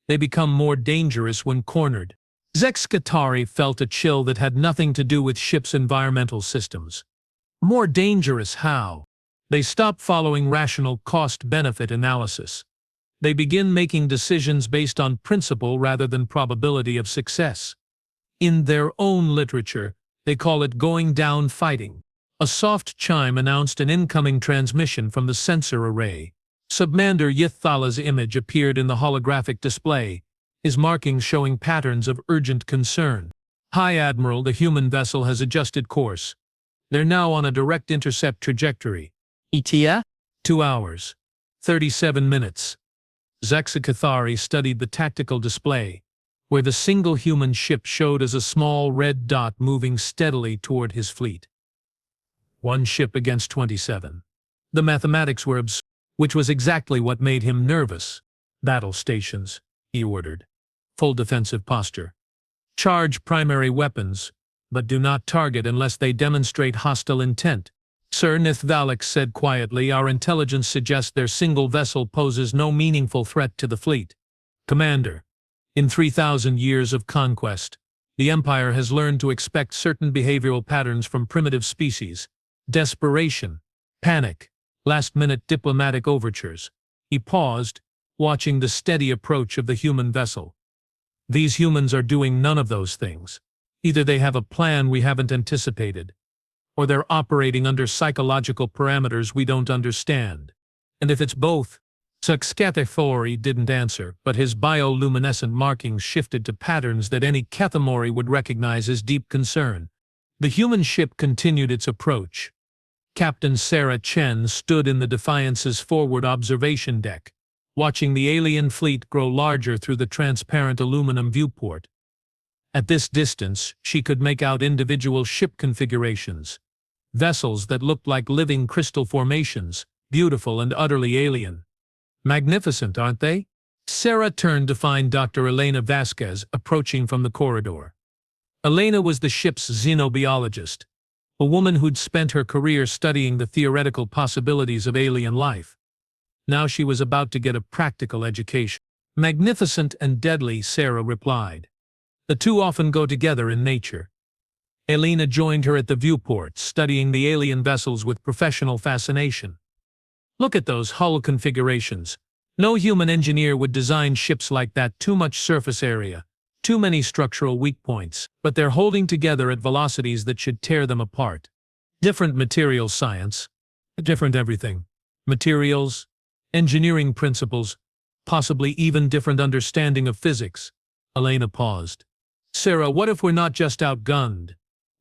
They become more dangerous when cornered. Zexkatari felt a chill that had nothing to do with ship's environmental systems. More dangerous how? They stop following rational cost-benefit analysis. They begin making decisions based on principle rather than probability of success. In their own literature, they call it going down fighting. A soft chime announced an incoming transmission from the sensor array. Submander Yithtala's image appeared in the holographic display, his markings showing patterns of urgent concern. High Admiral, the human vessel has adjusted course. They're now on a direct intercept trajectory. ETA? 2 hours, 37 minutes. Zexkatari studied the tactical display, where the single human ship showed as a small red dot moving steadily toward his fleet. 1 ship against 27. The mathematics were absurd, which was exactly what made him nervous. Battle stations, he ordered. Full defensive posture. Charge primary weapons, but do not target unless they demonstrate hostile intent. Sir Nithvalek said quietly, our intelligence suggests their single vessel poses no meaningful threat to the fleet. Commander, in 3,000 years of conquest, the Empire has learned to expect certain behavioral patterns from primitive species. Desperation, panic, last-minute diplomatic overtures. He paused, watching the steady approach of the human vessel. These humans are doing none of those things. Either they have a plan we haven't anticipated, or they're operating under psychological parameters we don't understand. And if it's both, Zexkatari didn't answer, but his bioluminescent markings shifted to patterns that any Kathmori would recognize as deep concern. The human ship continued its approach. Captain Sarah Chen stood in the Defiance's forward observation deck, watching the alien fleet grow larger through the transparent aluminum viewport. At this distance, she could make out individual ship configurations, vessels that looked like living crystal formations, beautiful and utterly alien. Magnificent, aren't they? Sarah turned to find Dr. Elena Vasquez approaching from the corridor. Elena was the ship's xenobiologist, a woman who'd spent her career studying the theoretical possibilities of alien life. Now she was about to get a practical education. Magnificent and deadly, Sarah replied. The two often go together in nature. Elena joined her at the viewport, studying the alien vessels with professional fascination. Look at those hull configurations. No human engineer would design ships like that. Too much surface area, too many structural weak points, but they're holding together at velocities that should tear them apart. Different material science, different everything. Materials, engineering principles, possibly even different understanding of physics. Elena paused. Sarah, what if we're not just outgunned?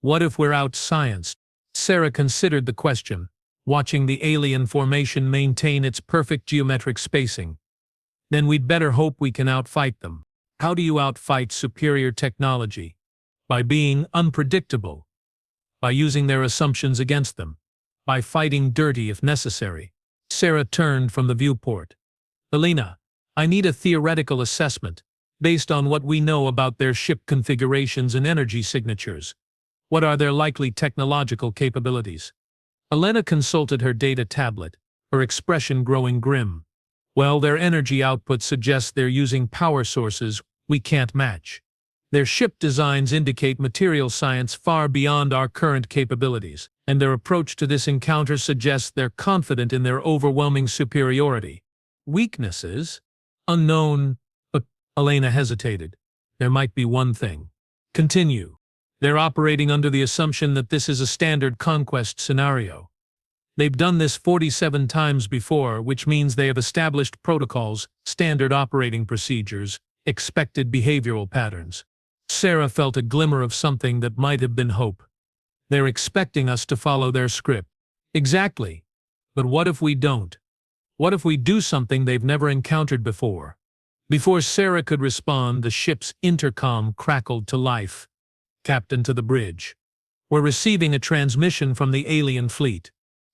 What if we're out-scienced? Sarah considered the question, watching the alien formation maintain its perfect geometric spacing. Then we'd better hope we can outfight them. How do you outfight superior technology? By being unpredictable. By using their assumptions against them. By fighting dirty if necessary. Sarah turned from the viewport. Elena, I need a theoretical assessment, based on what we know about their ship configurations and energy signatures. What are their likely technological capabilities? Elena consulted her data tablet, her expression growing grim. Well, their energy output suggests they're using power sources we can't match. Their ship designs indicate material science far beyond our current capabilities, and their approach to this encounter suggests they're confident in their overwhelming superiority. Weaknesses? Unknown, but Elena hesitated. There might be one thing. Continue. They're operating under the assumption that this is a standard conquest scenario. They've done this 47 times before, which means they have established protocols, standard operating procedures, expected behavioral patterns. Sarah felt a glimmer of something that might have been hope. They're expecting us to follow their script. Exactly. But what if we don't? What if we do something they've never encountered before? Before Sarah could respond, the ship's intercom crackled to life. Captain to the bridge. We're receiving a transmission from the alien fleet.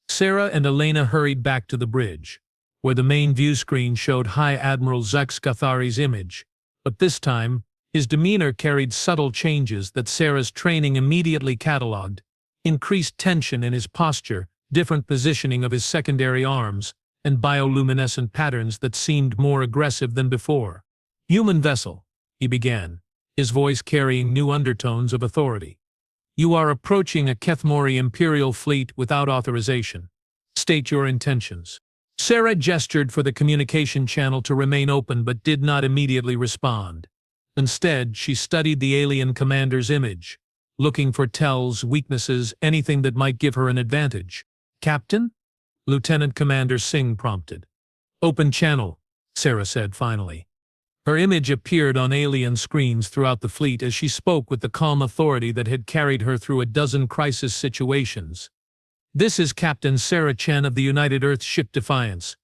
Sarah and Elena hurried back to the bridge, where the main view screen showed High Admiral Zax-Cathari's image. But this time, his demeanor carried subtle changes that Sarah's training immediately catalogued. Increased tension in his posture, different positioning of his secondary arms, and bioluminescent patterns that seemed more aggressive than before. "Human vessel," he began, his voice carrying new undertones of authority. "You are approaching a Kethmori Imperial fleet without authorization. State your intentions." Sarah gestured for the communication channel to remain open but did not immediately respond. Instead, she studied the alien commander's image, looking for tells, weaknesses, anything that might give her an advantage. "Captain?" Lieutenant Commander Singh prompted. "Open channel," Sarah said finally. Her image appeared on alien screens throughout the fleet as she spoke with the calm authority that had carried her through a dozen crisis situations. "This is Captain Sarah Chen of the United Earth Ship Defiance.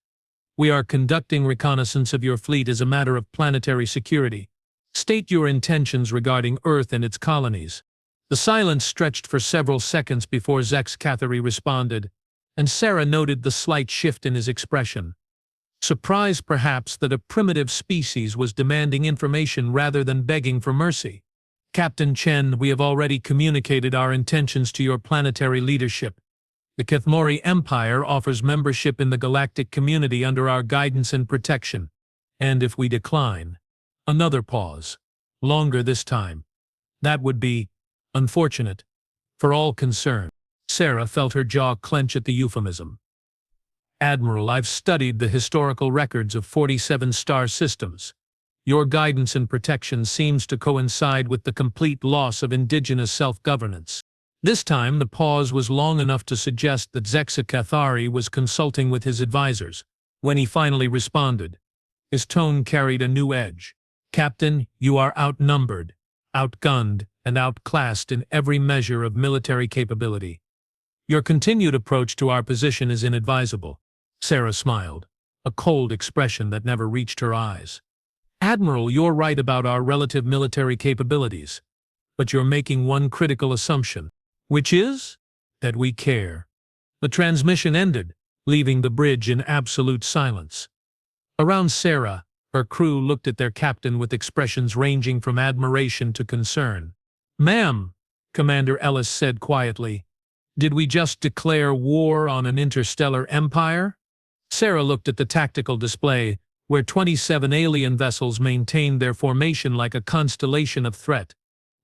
We are conducting reconnaissance of your fleet as a matter of planetary security. State your intentions regarding Earth and its colonies." The silence stretched for several seconds before Zax-Cathari responded, and Sarah noted the slight shift in his expression. Surprise, perhaps, that a primitive species was demanding information rather than begging for mercy. "Captain Chen, we have already communicated our intentions to your planetary leadership. The Kethmori Empire offers membership in the galactic community under our guidance and protection. And if we decline..." Another pause. Longer this time. That would be unfortunate for all concerned. Sarah felt her jaw clench at the euphemism. "Admiral, I've studied the historical records of 47 star systems. Your guidance and protection seems to coincide with the complete loss of indigenous self-governance." This time the pause was long enough to suggest that Zax-Cathari was consulting with his advisors. When he finally responded, his tone carried a new edge. "Captain, you are outnumbered, outgunned, and outclassed in every measure of military capability. Your continued approach to our position is inadvisable." Sarah smiled, a cold expression that never reached her eyes. "Admiral, you're right about our relative military capabilities, but you're making one critical assumption, which is that we care." The transmission ended, leaving the bridge in absolute silence. Around Sarah, her crew looked at their captain with expressions ranging from admiration to concern. "Ma'am," Commander Ellis said quietly, "did we just declare war on an interstellar empire?" Sarah looked at the tactical display, where 27 alien vessels maintained their formation like a constellation of threat.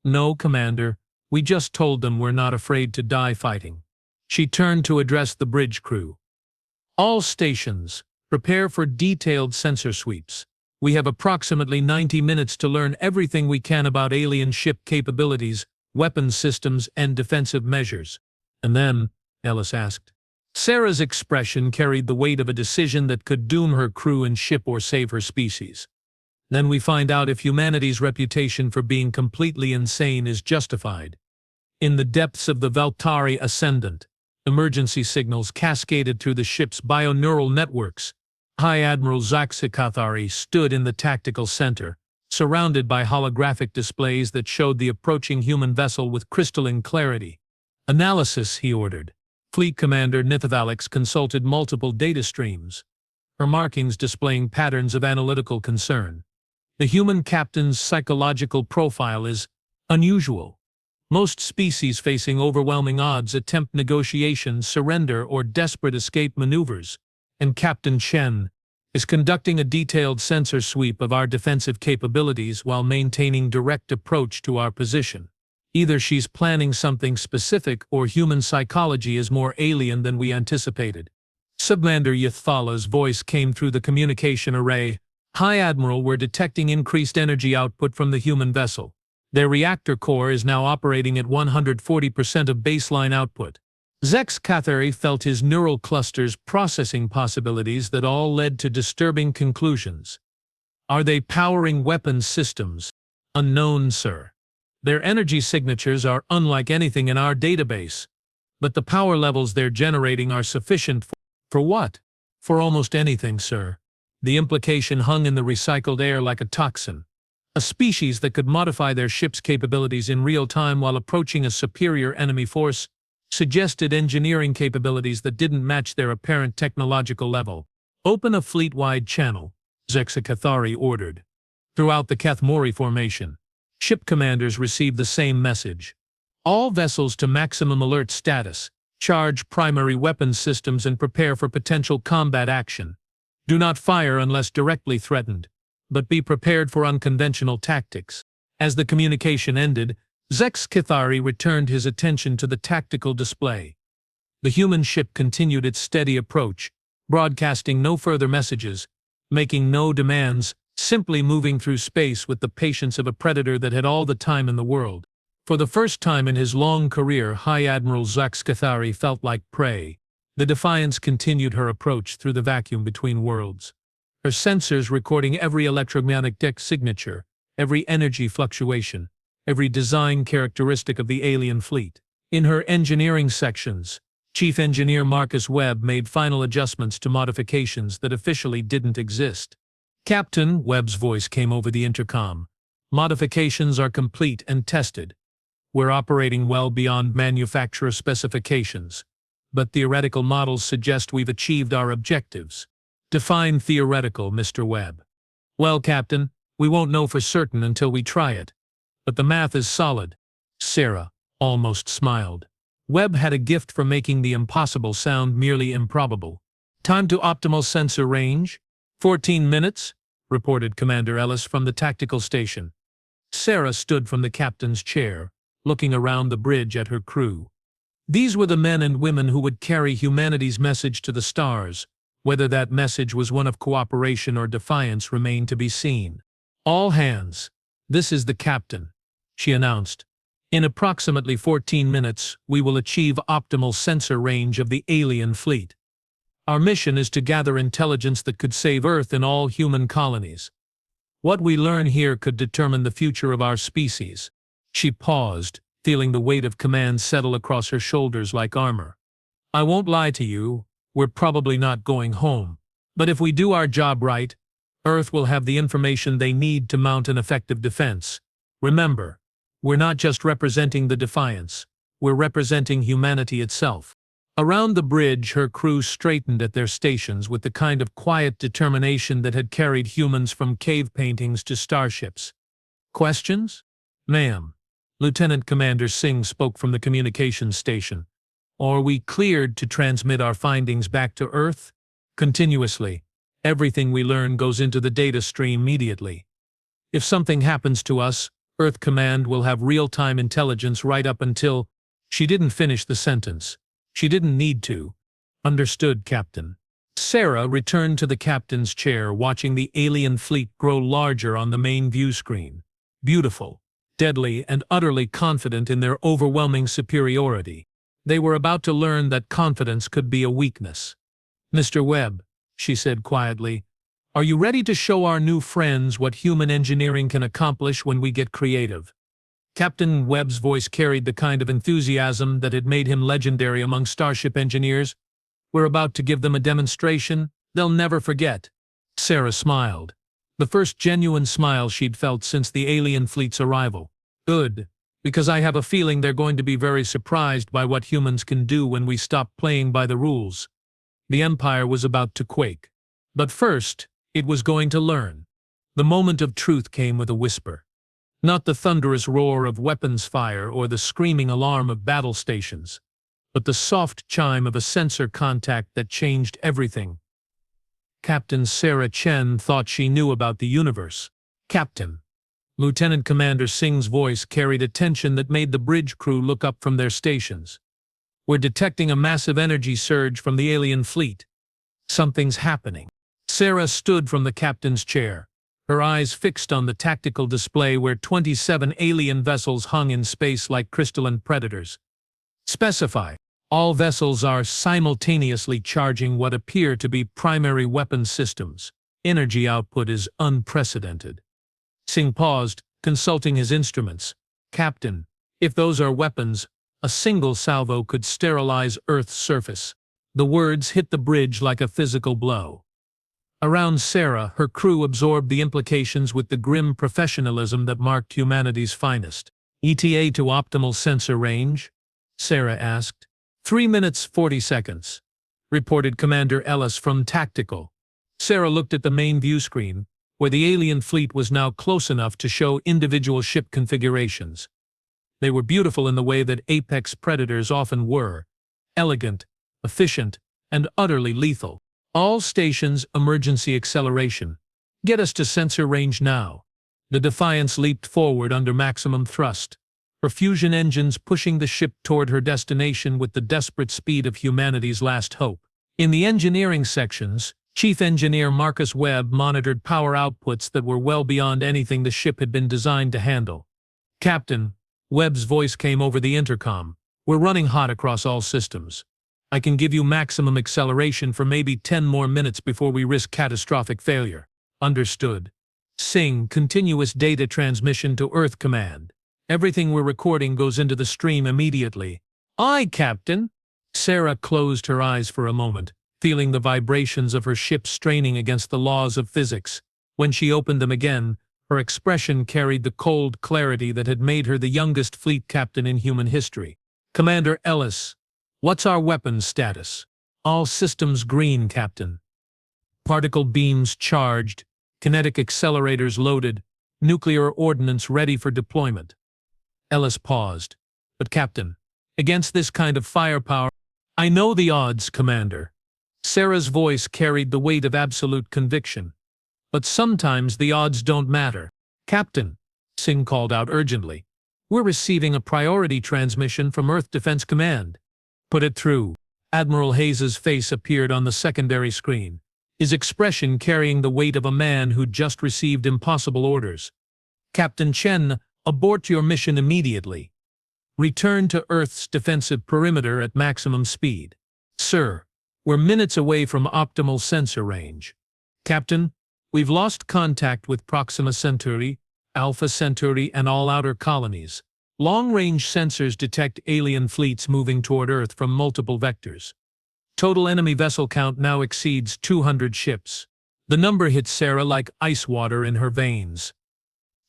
"No, Commander, we just told them we're not afraid to die fighting." She turned to address the bridge crew. "All stations, prepare for detailed sensor sweeps. We have approximately 90 minutes to learn everything we can about alien ship capabilities, weapons systems, and defensive measures." "And then?" Ellis asked. Sarah's expression carried the weight of a decision that could doom her crew and ship or save her species. "Then we find out if humanity's reputation for being completely insane is justified." In the depths of the Valtari Ascendant, emergency signals cascaded through the ship's bioneural networks. High Admiral Zax-Cathari stood in the tactical center, surrounded by holographic displays that showed the approaching human vessel with crystalline clarity. "Analysis," he ordered. Fleet Commander Nithavalex consulted multiple data streams, her markings displaying patterns of analytical concern. "The human captain's psychological profile is unusual. Most species facing overwhelming odds attempt negotiation, surrender, or desperate escape maneuvers, and Captain Chen is conducting a detailed sensor sweep of our defensive capabilities while maintaining direct approach to our position. Either she's planning something specific or human psychology is more alien than we anticipated." Subcommander Yathala's voice came through the communication array. High Admiral, we're detecting increased energy output from the human vessel. Their reactor core is now operating at 140% of baseline output. Zex Cathari felt his neural clusters processing possibilities that all led to disturbing conclusions. Are they powering weapons systems? Unknown, sir. Their energy signatures are unlike anything in our database. But the power levels they're generating are sufficient for what? For almost anything, sir. The implication hung in the recycled air like a toxin. A species that could modify their ship's capabilities in real time while approaching a superior enemy force suggested engineering capabilities that didn't match their apparent technological level. Open a fleet-wide channel, Zexa Cathari ordered. Throughout the Kathmori formation, ship commanders received the same message. All vessels to maximum alert status, charge primary weapons systems and prepare for potential combat action. Do not fire unless directly threatened, but be prepared for unconventional tactics. As the communication ended, Zex Cathari returned his attention to the tactical display. The human ship continued its steady approach, broadcasting no further messages, making no demands, simply moving through space with the patience of a predator that had all the time in the world. For the first time in his long career, High Admiral Zex Cathari felt like prey. The Defiance continued her approach through the vacuum between worlds. Her sensors recording every electromagnetic signature, every energy fluctuation, every design characteristic of the alien fleet. In her engineering sections, Chief Engineer Marcus Webb made final adjustments to modifications that officially didn't exist. Captain, Webb's voice came over the intercom. Modifications are complete and tested. We're operating well beyond manufacturer specifications, but theoretical models suggest we've achieved our objectives. Define theoretical, Mr. Webb. Well, Captain, we won't know for certain until we try it. But the math is solid. Sarah almost smiled. Webb had a gift for making the impossible sound merely improbable. Time to optimal sensor range? 14 minutes, reported Commander Ellis from the tactical station. Sarah stood from the captain's chair, looking around the bridge at her crew. These were the men and women who would carry humanity's message to the stars. Whether that message was one of cooperation or defiance remained to be seen. All hands, this is the captain, she announced. In approximately 14 minutes, we will achieve optimal sensor range of the alien fleet. Our mission is to gather intelligence that could save Earth and all human colonies. What we learn here could determine the future of our species. She paused, feeling the weight of command settle across her shoulders like armor. I won't lie to you, we're probably not going home. But if we do our job right, Earth will have the information they need to mount an effective defense. Remember, we're not just representing the Defiance, we're representing humanity itself. Around the bridge, her crew straightened at their stations with the kind of quiet determination that had carried humans from cave paintings to starships. Questions? Ma'am. Lieutenant Commander Singh spoke from the communications station. Are we cleared to transmit our findings back to Earth? Continuously. Everything we learn goes into the data stream immediately. If something happens to us, Earth Command will have real-time intelligence right up until… She didn't finish the sentence. She didn't need to. Understood, Captain. Sarah returned to the captain's chair, watching the alien fleet grow larger on the main view screen. Beautiful, deadly, and utterly confident in their overwhelming superiority. They were about to learn that confidence could be a weakness. Mr. Webb, she said quietly, are you ready to show our new friends what human engineering can accomplish when we get creative? Captain Webb's voice carried the kind of enthusiasm that had made him legendary among starship engineers. We're about to give them a demonstration they'll never forget. Sarah smiled. The first genuine smile she'd felt since the alien fleet's arrival. Good, because I have a feeling they're going to be very surprised by what humans can do when we stop playing by the rules. The Empire was about to quake. But first, it was going to learn. The moment of truth came with a whisper. Not the thunderous roar of weapons fire or the screaming alarm of battle stations, but the soft chime of a sensor contact that changed everything. Captain Sarah Chen thought she knew about the universe. Captain. Lieutenant Commander Singh's voice carried a tension that made the bridge crew look up from their stations. We're detecting a massive energy surge from the alien fleet. Something's happening. Sarah stood from the captain's chair, her eyes fixed on the tactical display where 27 alien vessels hung in space like crystalline predators. Specify. All vessels are simultaneously charging what appear to be primary weapon systems. Energy output is unprecedented. Singh paused, consulting his instruments. Captain, if those are weapons, a single salvo could sterilize Earth's surface. The words hit the bridge like a physical blow. Around Sarah, her crew absorbed the implications with the grim professionalism that marked humanity's finest. ETA to optimal sensor range? Sarah asked. 3 minutes 40 seconds, reported Commander Ellis from Tactical. Sarah looked at the main view screen, where the alien fleet was now close enough to show individual ship configurations. They were beautiful in the way that apex predators often were, elegant, efficient, and utterly lethal. All stations, emergency acceleration. Get us to sensor range now. The Defiance leaped forward under maximum thrust, her fusion engines pushing the ship toward her destination with the desperate speed of humanity's last hope. In the engineering sections, Chief Engineer Marcus Webb monitored power outputs that were well beyond anything the ship had been designed to handle. Captain, Webb's voice came over the intercom. We're running hot across all systems. I can give you maximum acceleration for maybe 10 more minutes before we risk catastrophic failure. Understood. Singh, continuous data transmission to Earth Command. Everything we're recording goes into the stream immediately. Aye, Captain. Sarah closed her eyes for a moment, feeling the vibrations of her ship straining against the laws of physics. When she opened them again, her expression carried the cold clarity that had made her the youngest fleet captain in human history. Commander Ellis, what's our weapons status? All systems green, Captain. Particle beams charged, kinetic accelerators loaded, nuclear ordnance ready for deployment. Ellis paused. But Captain, against this kind of firepower, I know the odds, Commander. Sarah's voice carried the weight of absolute conviction. But sometimes the odds don't matter. Captain, Singh called out urgently. We're receiving a priority transmission from Earth Defense Command. Put it through. Admiral Hayes's face appeared on the secondary screen, his expression carrying the weight of a man who'd just received impossible orders. Captain Chen, abort your mission immediately. Return to Earth's defensive perimeter at maximum speed. Sir, we're minutes away from optimal sensor range. Captain, we've lost contact with Proxima Centauri, Alpha Centauri, and all outer colonies. Long-range sensors detect alien fleets moving toward Earth from multiple vectors. Total enemy vessel count now exceeds 200 ships. The number hit Sarah like ice water in her veins.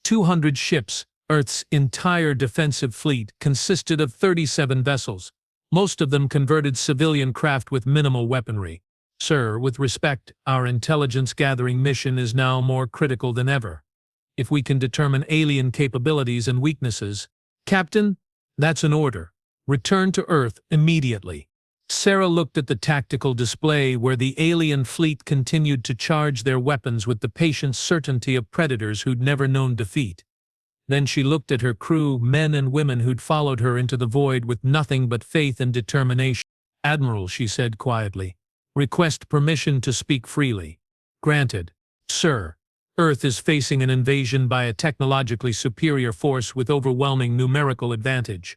200 ships. Earth's entire defensive fleet consisted of 37 vessels, most of them converted civilian craft with minimal weaponry. Sir, with respect, our intelligence-gathering mission is now more critical than ever. If we can determine alien capabilities and weaknesses, Captain, that's an order. Return to Earth immediately. Sarah looked at the tactical display where the alien fleet continued to charge their weapons with the patient certainty of predators who'd never known defeat. Then she looked at her crew, men and women who'd followed her into the void with nothing but faith and determination. Admiral, she said quietly, request permission to speak freely. Granted. Sir, Earth is facing an invasion by a technologically superior force with overwhelming numerical advantage.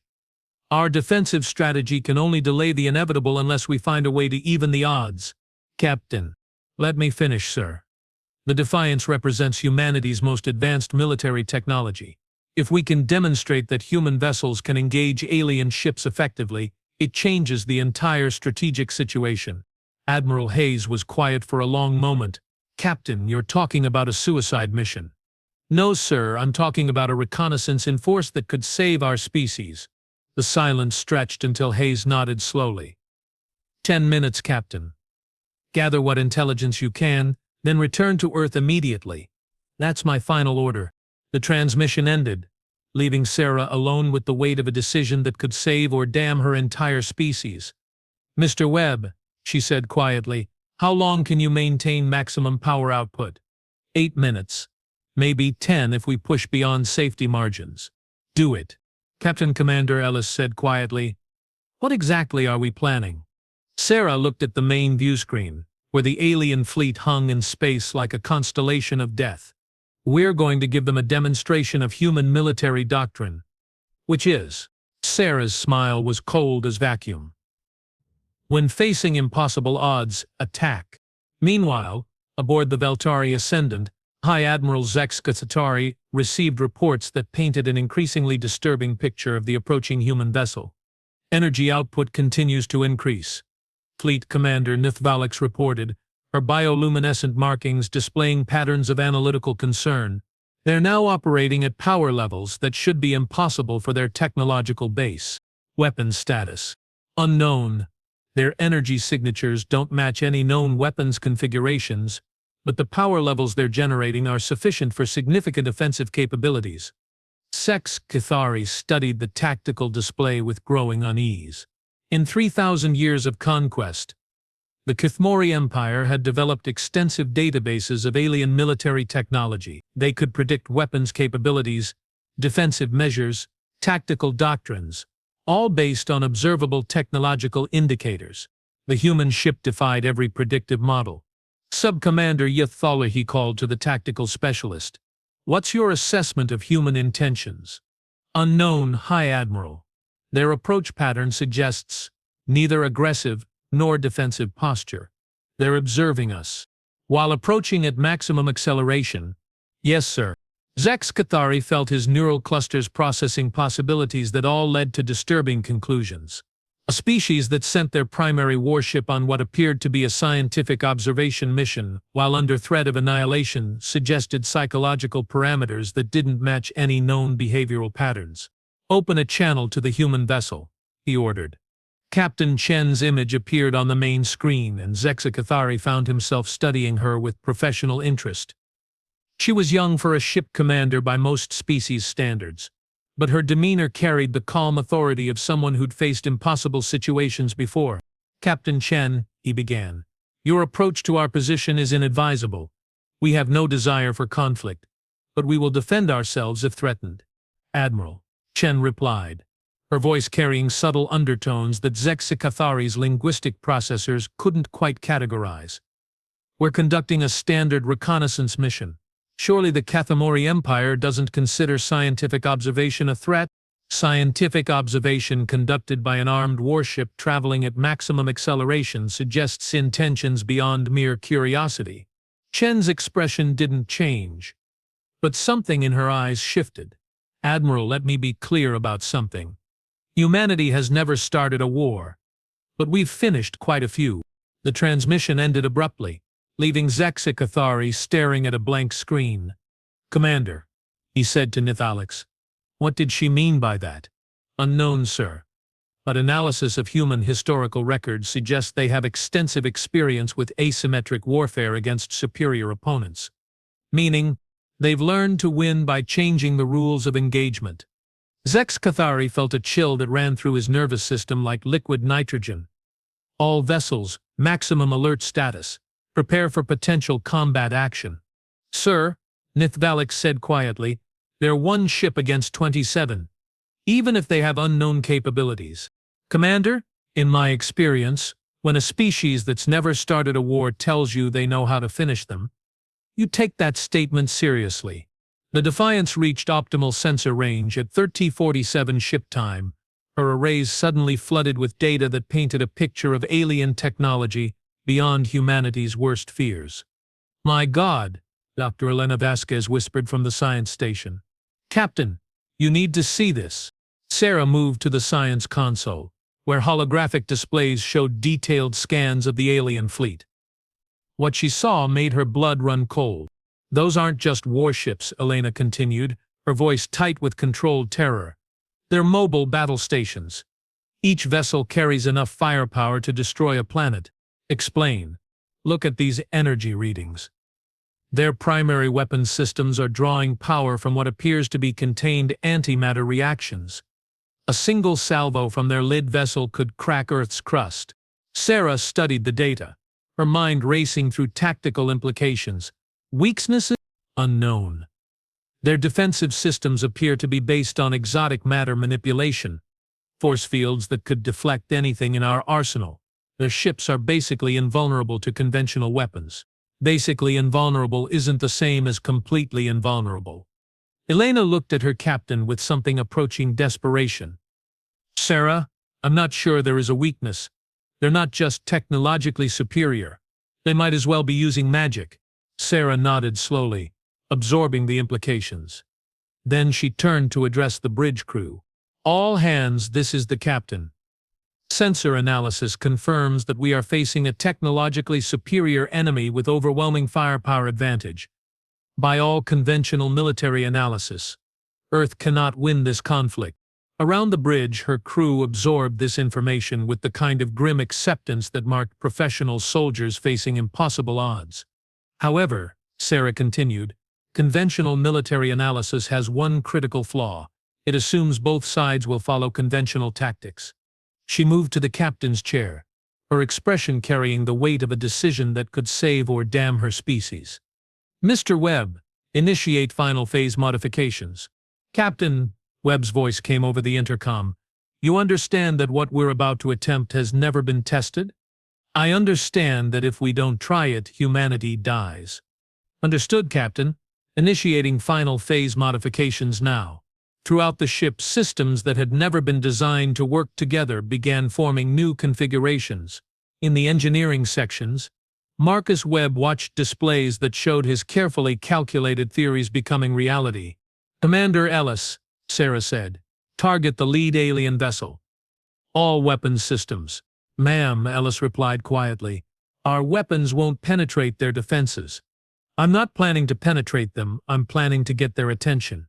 Our defensive strategy can only delay the inevitable unless we find a way to even the odds. Captain, let me finish, sir. The Defiance represents humanity's most advanced military technology. If we can demonstrate that human vessels can engage alien ships effectively, it changes the entire strategic situation. Admiral Hayes was quiet for a long moment. Captain, you're talking about a suicide mission. No, sir, I'm talking about a reconnaissance in force that could save our species. The silence stretched until Hayes nodded slowly. 10 minutes, Captain. Gather what intelligence you can, then return to Earth immediately. That's my final order. The transmission ended, leaving Sarah alone with the weight of a decision that could save or damn her entire species. Mr. Webb, she said quietly, how long can you maintain maximum power output? 8 minutes. Maybe 10 if we push beyond safety margins. Do it. Captain Commander Ellis said quietly. What exactly are we planning? Sarah looked at the main view screen, where the alien fleet hung in space like a constellation of death. We're going to give them a demonstration of human military doctrine. Which is? Sarah's smile was cold as vacuum. When facing impossible odds, attack. Meanwhile, aboard the Veltari Ascendant, High Admiral Zexkatari received reports that painted an increasingly disturbing picture of the approaching human vessel. Energy output continues to increase. Fleet Commander Nithvalix reported, her bioluminescent markings displaying patterns of analytical concern. They're now operating at power levels that should be impossible for their technological base. Weapons status. Unknown. Their energy signatures don't match any known weapons configurations, but the power levels they're generating are sufficient for significant offensive capabilities. Zexkatari studied the tactical display with growing unease. In 3,000 years of conquest, the Quthmori Empire had developed extensive databases of alien military technology. They could predict weapons capabilities, defensive measures, tactical doctrines, all based on observable technological indicators. The human ship defied every predictive model. Sub-Commander Yathalahi called to the tactical specialist. What's your assessment of human intentions? Unknown, High Admiral. Their approach pattern suggests neither aggressive nor defensive posture. They're observing us. While approaching at maximum acceleration. Yes, sir. Zexkatari felt his neural clusters processing possibilities that all led to disturbing conclusions. A species that sent their primary warship on what appeared to be a scientific observation mission, while under threat of annihilation, suggested psychological parameters that didn't match any known behavioral patterns. Open a channel to the human vessel, he ordered. Captain Chen's image appeared on the main screen, and Zexkatari found himself studying her with professional interest. She was young for a ship commander by most species standards, but her demeanor carried the calm authority of someone who'd faced impossible situations before. Captain Chen, he began, your approach to our position is inadvisable. We have no desire for conflict, but we will defend ourselves if threatened. Admiral, Chen replied, her voice carrying subtle undertones that Zexkatari's linguistic processors couldn't quite categorize. We're conducting a standard reconnaissance mission. Surely the Quthmori Empire doesn't consider scientific observation a threat? Scientific observation conducted by an armed warship traveling at maximum acceleration suggests intentions beyond mere curiosity. Chen's expression didn't change, but something in her eyes shifted. Admiral, let me be clear about something. Humanity has never started a war, but we've finished quite a few. The transmission ended abruptly, leaving Zexkatari staring at a blank screen. Commander, he said to Nithvalix, what did she mean by that? Unknown, sir. But analysis of human historical records suggests they have extensive experience with asymmetric warfare against superior opponents. Meaning, they've learned to win by changing the rules of engagement. Zexkatari felt a chill that ran through his nervous system like liquid nitrogen. All vessels, maximum alert status. Prepare for potential combat action. Sir, Nithvalix said quietly, they're one ship against 27, even if they have unknown capabilities. Commander, in my experience, when a species that's never started a war tells you they know how to finish them, you take that statement seriously. The Defiance reached optimal sensor range at 13:47 ship time. Her arrays suddenly flooded with data that painted a picture of alien technology beyond humanity's worst fears. My God, Dr. Elena Vasquez whispered from the science station. Captain, you need to see this. Sarah moved to the science console, where holographic displays showed detailed scans of the alien fleet. What she saw made her blood run cold. Those aren't just warships, Elena continued, her voice tight with controlled terror. They're mobile battle stations. Each vessel carries enough firepower to destroy a planet. Explain. Look at these energy readings. Their primary weapons systems are drawing power from what appears to be contained antimatter reactions. A single salvo from their lead vessel could crack Earth's crust. Sarah studied the data, her mind racing through tactical implications. Weaknesses? Unknown. Their defensive systems appear to be based on exotic matter manipulation, force fields that could deflect anything in our arsenal. Their ships are basically invulnerable to conventional weapons. Basically invulnerable isn't the same as completely invulnerable. Elena looked at her captain with something approaching desperation. Sarah, I'm not sure there is a weakness. They're not just technologically superior. They might as well be using magic. Sarah nodded slowly, absorbing the implications. Then she turned to address the bridge crew. All hands, this is the captain. Sensor analysis confirms that we are facing a technologically superior enemy with overwhelming firepower advantage. By all conventional military analysis, Earth cannot win this conflict. Around the bridge, her crew absorbed this information with the kind of grim acceptance that marked professional soldiers facing impossible odds. However, Sarah continued, conventional military analysis has one critical flaw. It assumes both sides will follow conventional tactics. She moved to the captain's chair, her expression carrying the weight of a decision that could save or damn her species. Mr. Webb, initiate final phase modifications. Captain, Webb's voice came over the intercom. You understand that what we're about to attempt has never been tested? I understand that if we don't try it, humanity dies. Understood, Captain. Initiating final phase modifications now. Throughout the ship, systems that had never been designed to work together began forming new configurations. In the engineering sections, Marcus Webb watched displays that showed his carefully calculated theories becoming reality. Commander Ellis, Sarah said, target the lead alien vessel. All weapons systems. Ma'am, Ellis replied quietly. Our weapons won't penetrate their defenses. I'm not planning to penetrate them, I'm planning to get their attention.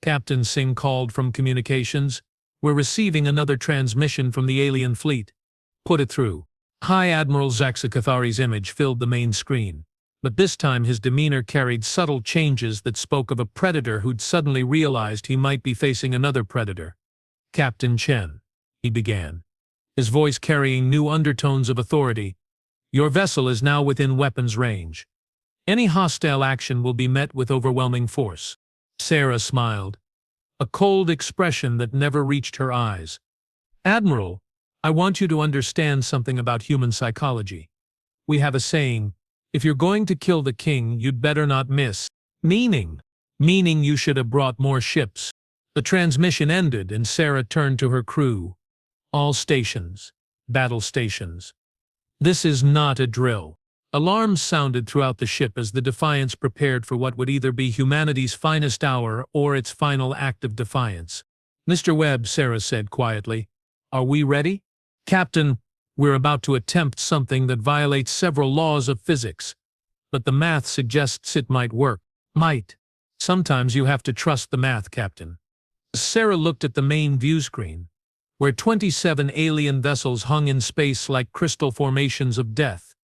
Captain Singh called from communications. We're receiving another transmission from the alien fleet. Put it through. High Admiral Zaxakathari's image filled the main screen, but this time his demeanor carried subtle changes that spoke of a predator who'd suddenly realized he might be facing another predator. Captain Chen, he began, his voice carrying new undertones of authority. Your vessel is now within weapons range. Any hostile action will be met with overwhelming force. Sarah smiled, a cold expression that never reached her eyes. Admiral, I want you to understand something about human psychology. We have a saying, if you're going to kill the king, you'd better not miss. Meaning you should have brought more ships. The transmission ended and Sarah turned to her crew. All stations, battle stations. This is not a drill. Alarms sounded throughout the ship as the Defiance prepared for what would either be humanity's finest hour or its final act of defiance. Mr. Webb, Sarah said quietly, are we ready? Captain, we're about to attempt something that violates several laws of physics, but the math suggests it might work. Might. Sometimes you have to trust the math, Captain. Sarah looked at the main view screen, where 27 alien vessels hung in space like crystal formations of death.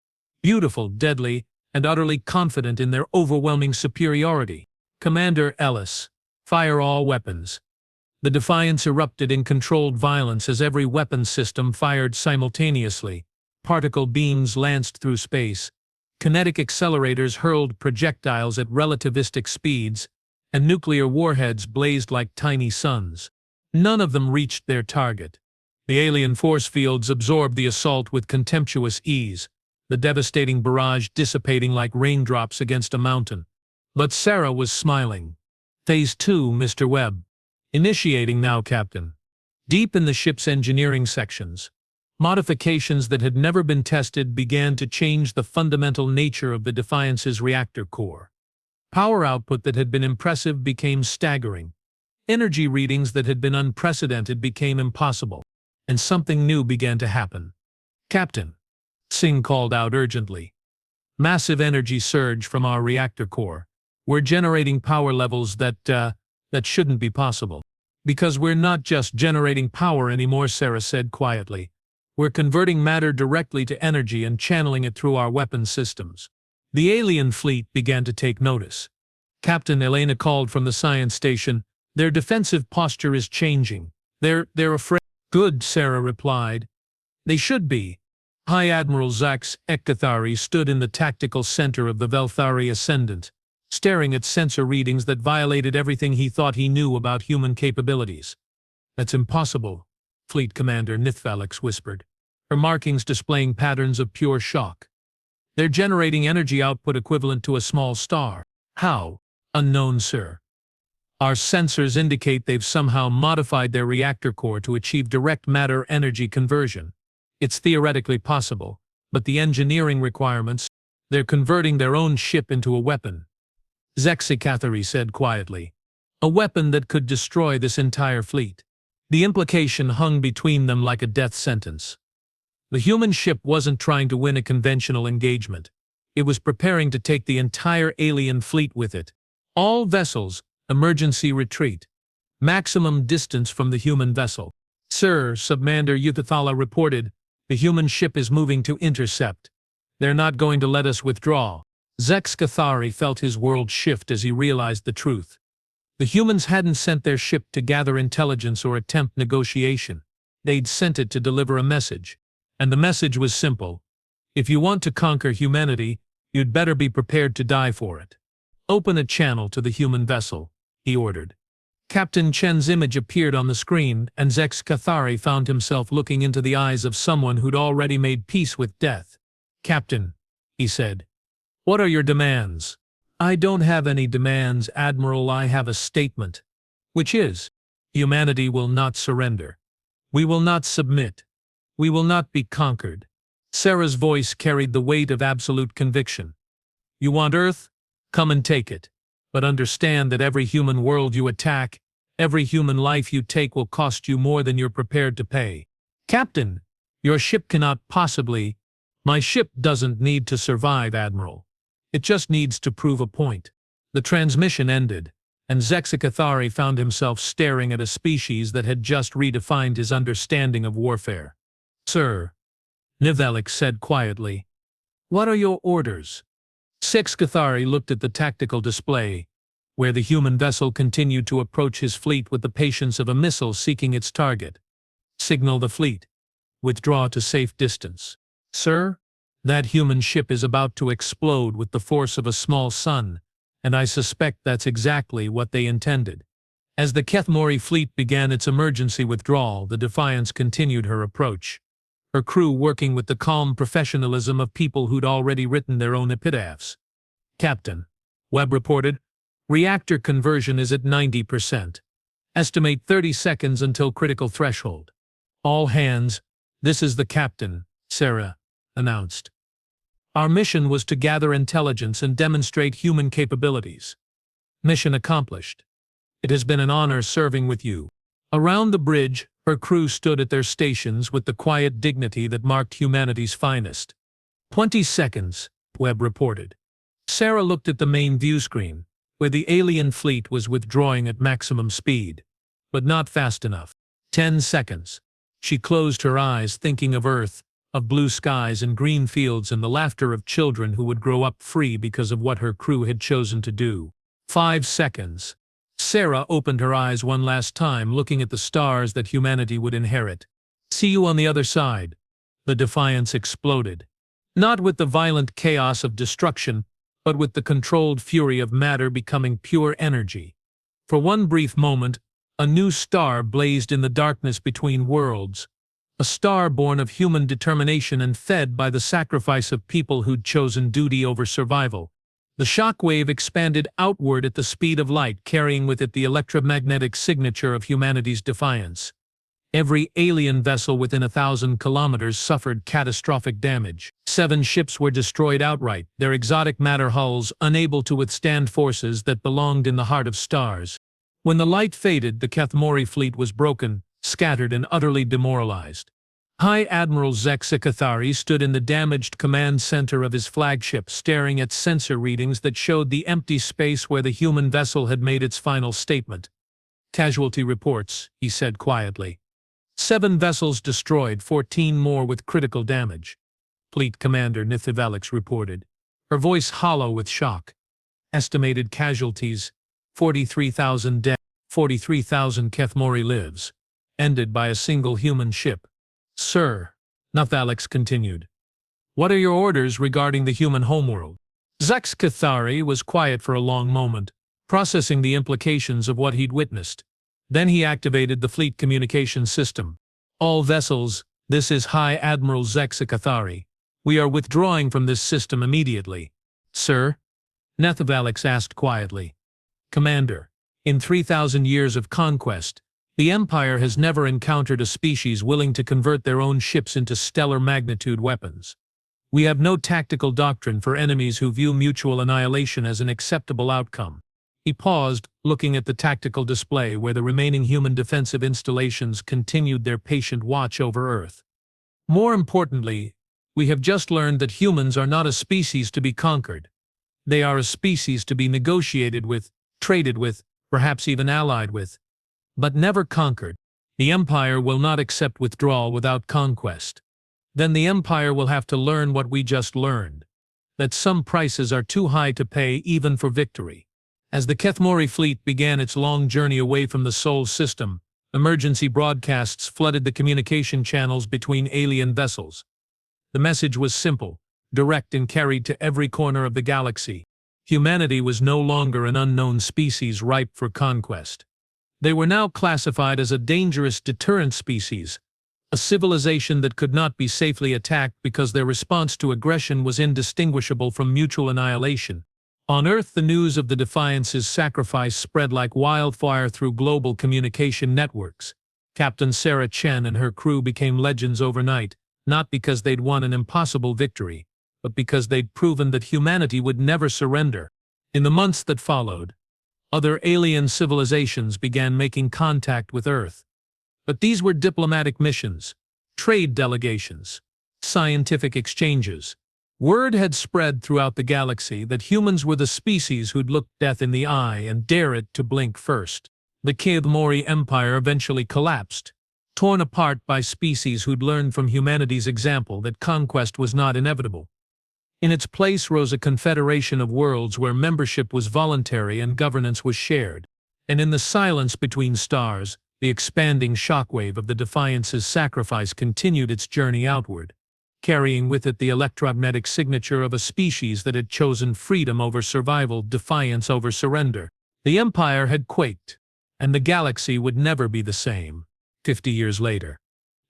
Beautiful, deadly, and utterly confident in their overwhelming superiority. Commander Ellis, fire all weapons. The Defiance erupted in controlled violence as every weapon system fired simultaneously. Particle beams lanced through space. Kinetic accelerators hurled projectiles at relativistic speeds, and nuclear warheads blazed like tiny suns. None of them reached their target. The alien force fields absorbed the assault with contemptuous ease, the devastating barrage dissipating like raindrops against a mountain. But Sarah was smiling. Phase 2, Mr. Webb. Initiating now, Captain. Deep in the ship's engineering sections, modifications that had never been tested began to change the fundamental nature of the Defiance's reactor core. Power output that had been impressive became staggering. Energy readings that had been unprecedented became impossible. And something new began to happen. Captain, Singh called out urgently. Massive energy surge from our reactor core. We're generating power levels that shouldn't be possible. Because we're not just generating power anymore, Sarah said quietly. We're converting matter directly to energy and channeling it through our weapons systems. The alien fleet began to take notice. Captain Elena called from the science station. Their defensive posture is changing. They're afraid. Good, Sarah replied. They should be. High Admiral Zax Ekkathari stood in the tactical center of the Velthari Ascendant, staring at sensor readings that violated everything he thought he knew about human capabilities. That's impossible, Fleet Commander Nithvalix whispered. her markings displaying patterns of pure shock. They're generating energy output equivalent to a small star. How? Unknown, sir. Our sensors indicate they've somehow modified their reactor core to achieve direct matter energy conversion. It's theoretically possible, but the engineering requirements, they're converting their own ship into a weapon. Zexikathari said quietly. A weapon that could destroy this entire fleet. The implication hung between them like a death sentence. The human ship wasn't trying to win a conventional engagement. It was preparing to take the entire alien fleet with it. All vessels, emergency retreat. Maximum distance from the human vessel. Sir, Submander Yuthathala reported, the human ship is moving to intercept. They're not going to let us withdraw. Zexikathari felt his world shift as he realized the truth. The humans hadn't sent their ship to gather intelligence or attempt negotiation. They'd sent it to deliver a message. And the message was simple. If you want to conquer humanity, you'd better be prepared to die for it. Open a channel to the human vessel, he ordered. Captain Chen's image appeared on the screen, and Zexikathari found himself looking into the eyes of someone who'd already made peace with death. Captain, he said, what are your demands? I don't have any demands, Admiral. I have a statement. Which is, humanity will not surrender. We will not submit. We will not be conquered. Sarah's voice carried the weight of absolute conviction. You want Earth? Come and take it. But understand that every human world you attack, every human life you take will cost you more than you're prepared to pay. Captain, your ship cannot possibly. My ship doesn't need to survive, Admiral. It just needs to prove a point. The transmission ended, and Zexikathari found himself staring at a species that had just redefined his understanding of warfare. Sir, Nivelik said quietly. What are your orders? Zexikathari looked at the tactical display, where the human vessel continued to approach his fleet with the patience of a missile seeking its target. Signal the fleet. Withdraw to safe distance. Sir, that human ship is about to explode with the force of a small sun, and I suspect that's exactly what they intended. As the Kethmori fleet began its emergency withdrawal, the Defiance continued her approach. Her crew working with the calm professionalism of people who'd already written their own epitaphs. Captain, Webb reported, reactor conversion is at 90%. Estimate 30 seconds until critical threshold. All hands, this is the captain, Sarah announced. Our mission was to gather intelligence and demonstrate human capabilities. Mission accomplished. It has been an honor serving with you. Around the bridge, her crew stood at their stations with the quiet dignity that marked humanity's finest. 20 seconds, Webb reported. Sarah looked at the main view screen, where the alien fleet was withdrawing at maximum speed, but not fast enough. 10 seconds. She closed her eyes, thinking of Earth, of blue skies and green fields and the laughter of children who would grow up free because of what her crew had chosen to do. 5 seconds. Sarah opened her eyes one last time, looking at the stars that humanity would inherit. See you on the other side. The Defiance exploded. Not with the violent chaos of destruction, but with the controlled fury of matter becoming pure energy. For one brief moment, a new star blazed in the darkness between worlds. A star born of human determination and fed by the sacrifice of people who'd chosen duty over survival. The shock wave expanded outward at the speed of light, carrying with it the electromagnetic signature of humanity's defiance. Every alien vessel within 1,000 kilometers suffered catastrophic damage. 7 ships were destroyed outright, their exotic matter hulls unable to withstand forces that belonged in the heart of stars. When the light faded, the Kethmori fleet was broken, scattered and utterly demoralized. High Admiral Zexikathari stood in the damaged command center of his flagship, staring at sensor readings that showed the empty space where the human vessel had made its final statement. Casualty reports, he said quietly. 7 vessels destroyed, 14 more with critical damage. Fleet Commander Nithivalix reported, her voice hollow with shock. Estimated casualties, 43,000 dead, 43,000 Kethmori lives. Ended by a single human ship. Sir, Nithivalix continued. What are your orders regarding the human homeworld? Zexikathari was quiet for a long moment, processing the implications of what he'd witnessed. Then he activated the fleet communication system. All vessels, "This is High Admiral Zexakathari. We are withdrawing from this system immediately." "Sir?" Nethavalix asked quietly. "Commander, in 3,000 years of conquest, the Empire has never encountered a species willing to convert their own ships into stellar-magnitude weapons. We have no tactical doctrine for enemies who view mutual annihilation as an acceptable outcome." He paused, looking at the tactical display where the remaining human defensive installations continued their patient watch over Earth. "More importantly, we have just learned that humans are not a species to be conquered. They are a species to be negotiated with, traded with, perhaps even allied with, but never conquered. The Empire will not accept withdrawal without conquest. Then the Empire will have to learn what we just learned, that some prices are too high to pay even for victory." As the Kethmori fleet began its long journey away from the Sol system, emergency broadcasts flooded the communication channels between alien vessels. The message was simple, direct, and carried to every corner of the galaxy. Humanity was no longer an unknown species ripe for conquest. They were now classified as a dangerous deterrent species, a civilization that could not be safely attacked because their response to aggression was indistinguishable from mutual annihilation. On Earth, the news of the Defiance's sacrifice spread like wildfire through global communication networks. Captain Sarah Chen and her crew became legends overnight, not because they'd won an impossible victory, but because they'd proven that humanity would never surrender. In the months that followed, other alien civilizations began making contact with Earth. But these were diplomatic missions, trade delegations, scientific exchanges. Word had spread throughout the galaxy that humans were the species who'd look death in the eye and dare it to blink first. The Kethmori Empire eventually collapsed, torn apart by species who'd learned from humanity's example that conquest was not inevitable. In its place rose a confederation of worlds where membership was voluntary and governance was shared. And in the silence between stars, the expanding shockwave of the Defiance's sacrifice continued its journey outward, carrying with it the electromagnetic signature of a species that had chosen freedom over survival, defiance over surrender. The Empire had quaked, and the galaxy would never be the same. 50 years later,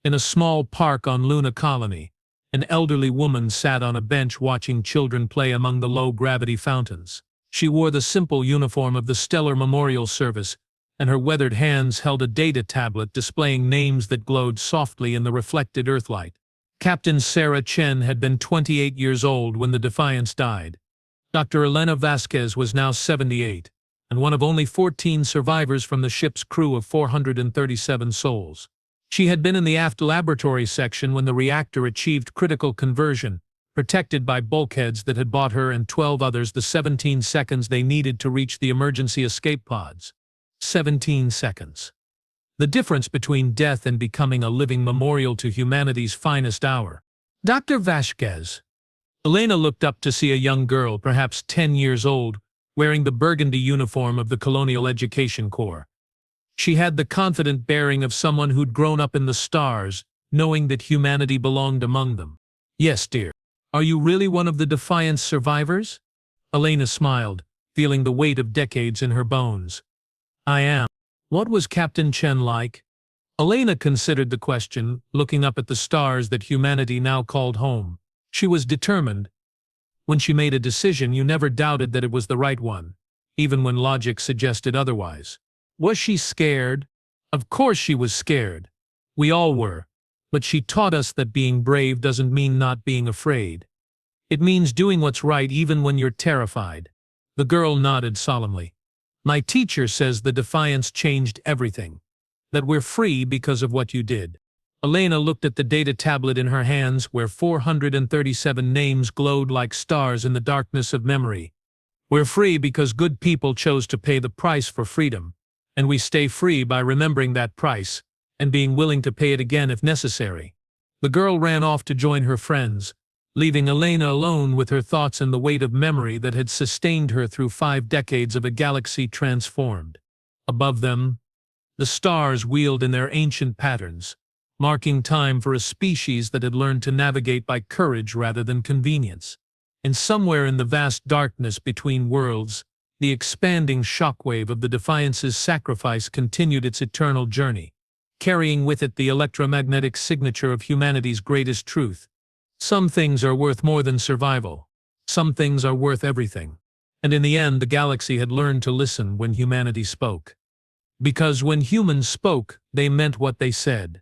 in a small park on Luna Colony, an elderly woman sat on a bench watching children play among the low-gravity fountains. She wore the simple uniform of the Stellar Memorial Service, and her weathered hands held a data tablet displaying names that glowed softly in the reflected Earthlight. Captain Sarah Chen had been 28 years old when the Defiance died. Dr. Elena Vasquez was now 78, and one of only 14 survivors from the ship's crew of 437 souls. She had been in the aft laboratory section when the reactor achieved critical conversion, protected by bulkheads that had bought her and 12 others the 17 seconds they needed to reach the emergency escape pods. 17 seconds. The difference between death and becoming a living memorial to humanity's finest hour. Dr. Vasquez. Elena looked up to see a young girl, perhaps 10 years old, wearing the burgundy uniform of the Colonial Education Corps. She had the confident bearing of someone who'd grown up in the stars, knowing that humanity belonged among them. "Yes, dear. Are you really one of the Defiance survivors?" Elena smiled, feeling the weight of decades in her bones. "I am." "What was Captain Chen like?" Elena considered the question, looking up at the stars that humanity now called home. She was determined. When she made a decision, you never doubted that it was the right one, even when logic suggested otherwise. Was she scared? Of course she was scared. We all were. But she taught us that being brave doesn't mean not being afraid. It means doing what's right even when you're terrified. The girl nodded solemnly. "My teacher says the Defiance changed everything. That we're free because of what you did." Elena looked at the data tablet in her hands where 437 names glowed like stars in the darkness of memory. "We're free because good people chose to pay the price for freedom. And we stay free by remembering that price, and being willing to pay it again if necessary." The girl ran off to join her friends, leaving Elena alone with her thoughts and the weight of memory that had sustained her through 5 decades of a galaxy transformed. Above them, the stars wheeled in their ancient patterns, marking time for a species that had learned to navigate by courage rather than convenience. And somewhere in the vast darkness between worlds, the expanding shockwave of the Defiance's sacrifice continued its eternal journey. carrying with it the electromagnetic signature of humanity's greatest truth. Some things are worth more than survival. Some things are worth everything. And in the end, the galaxy had learned to listen when humanity spoke. Because when humans spoke, they meant what they said.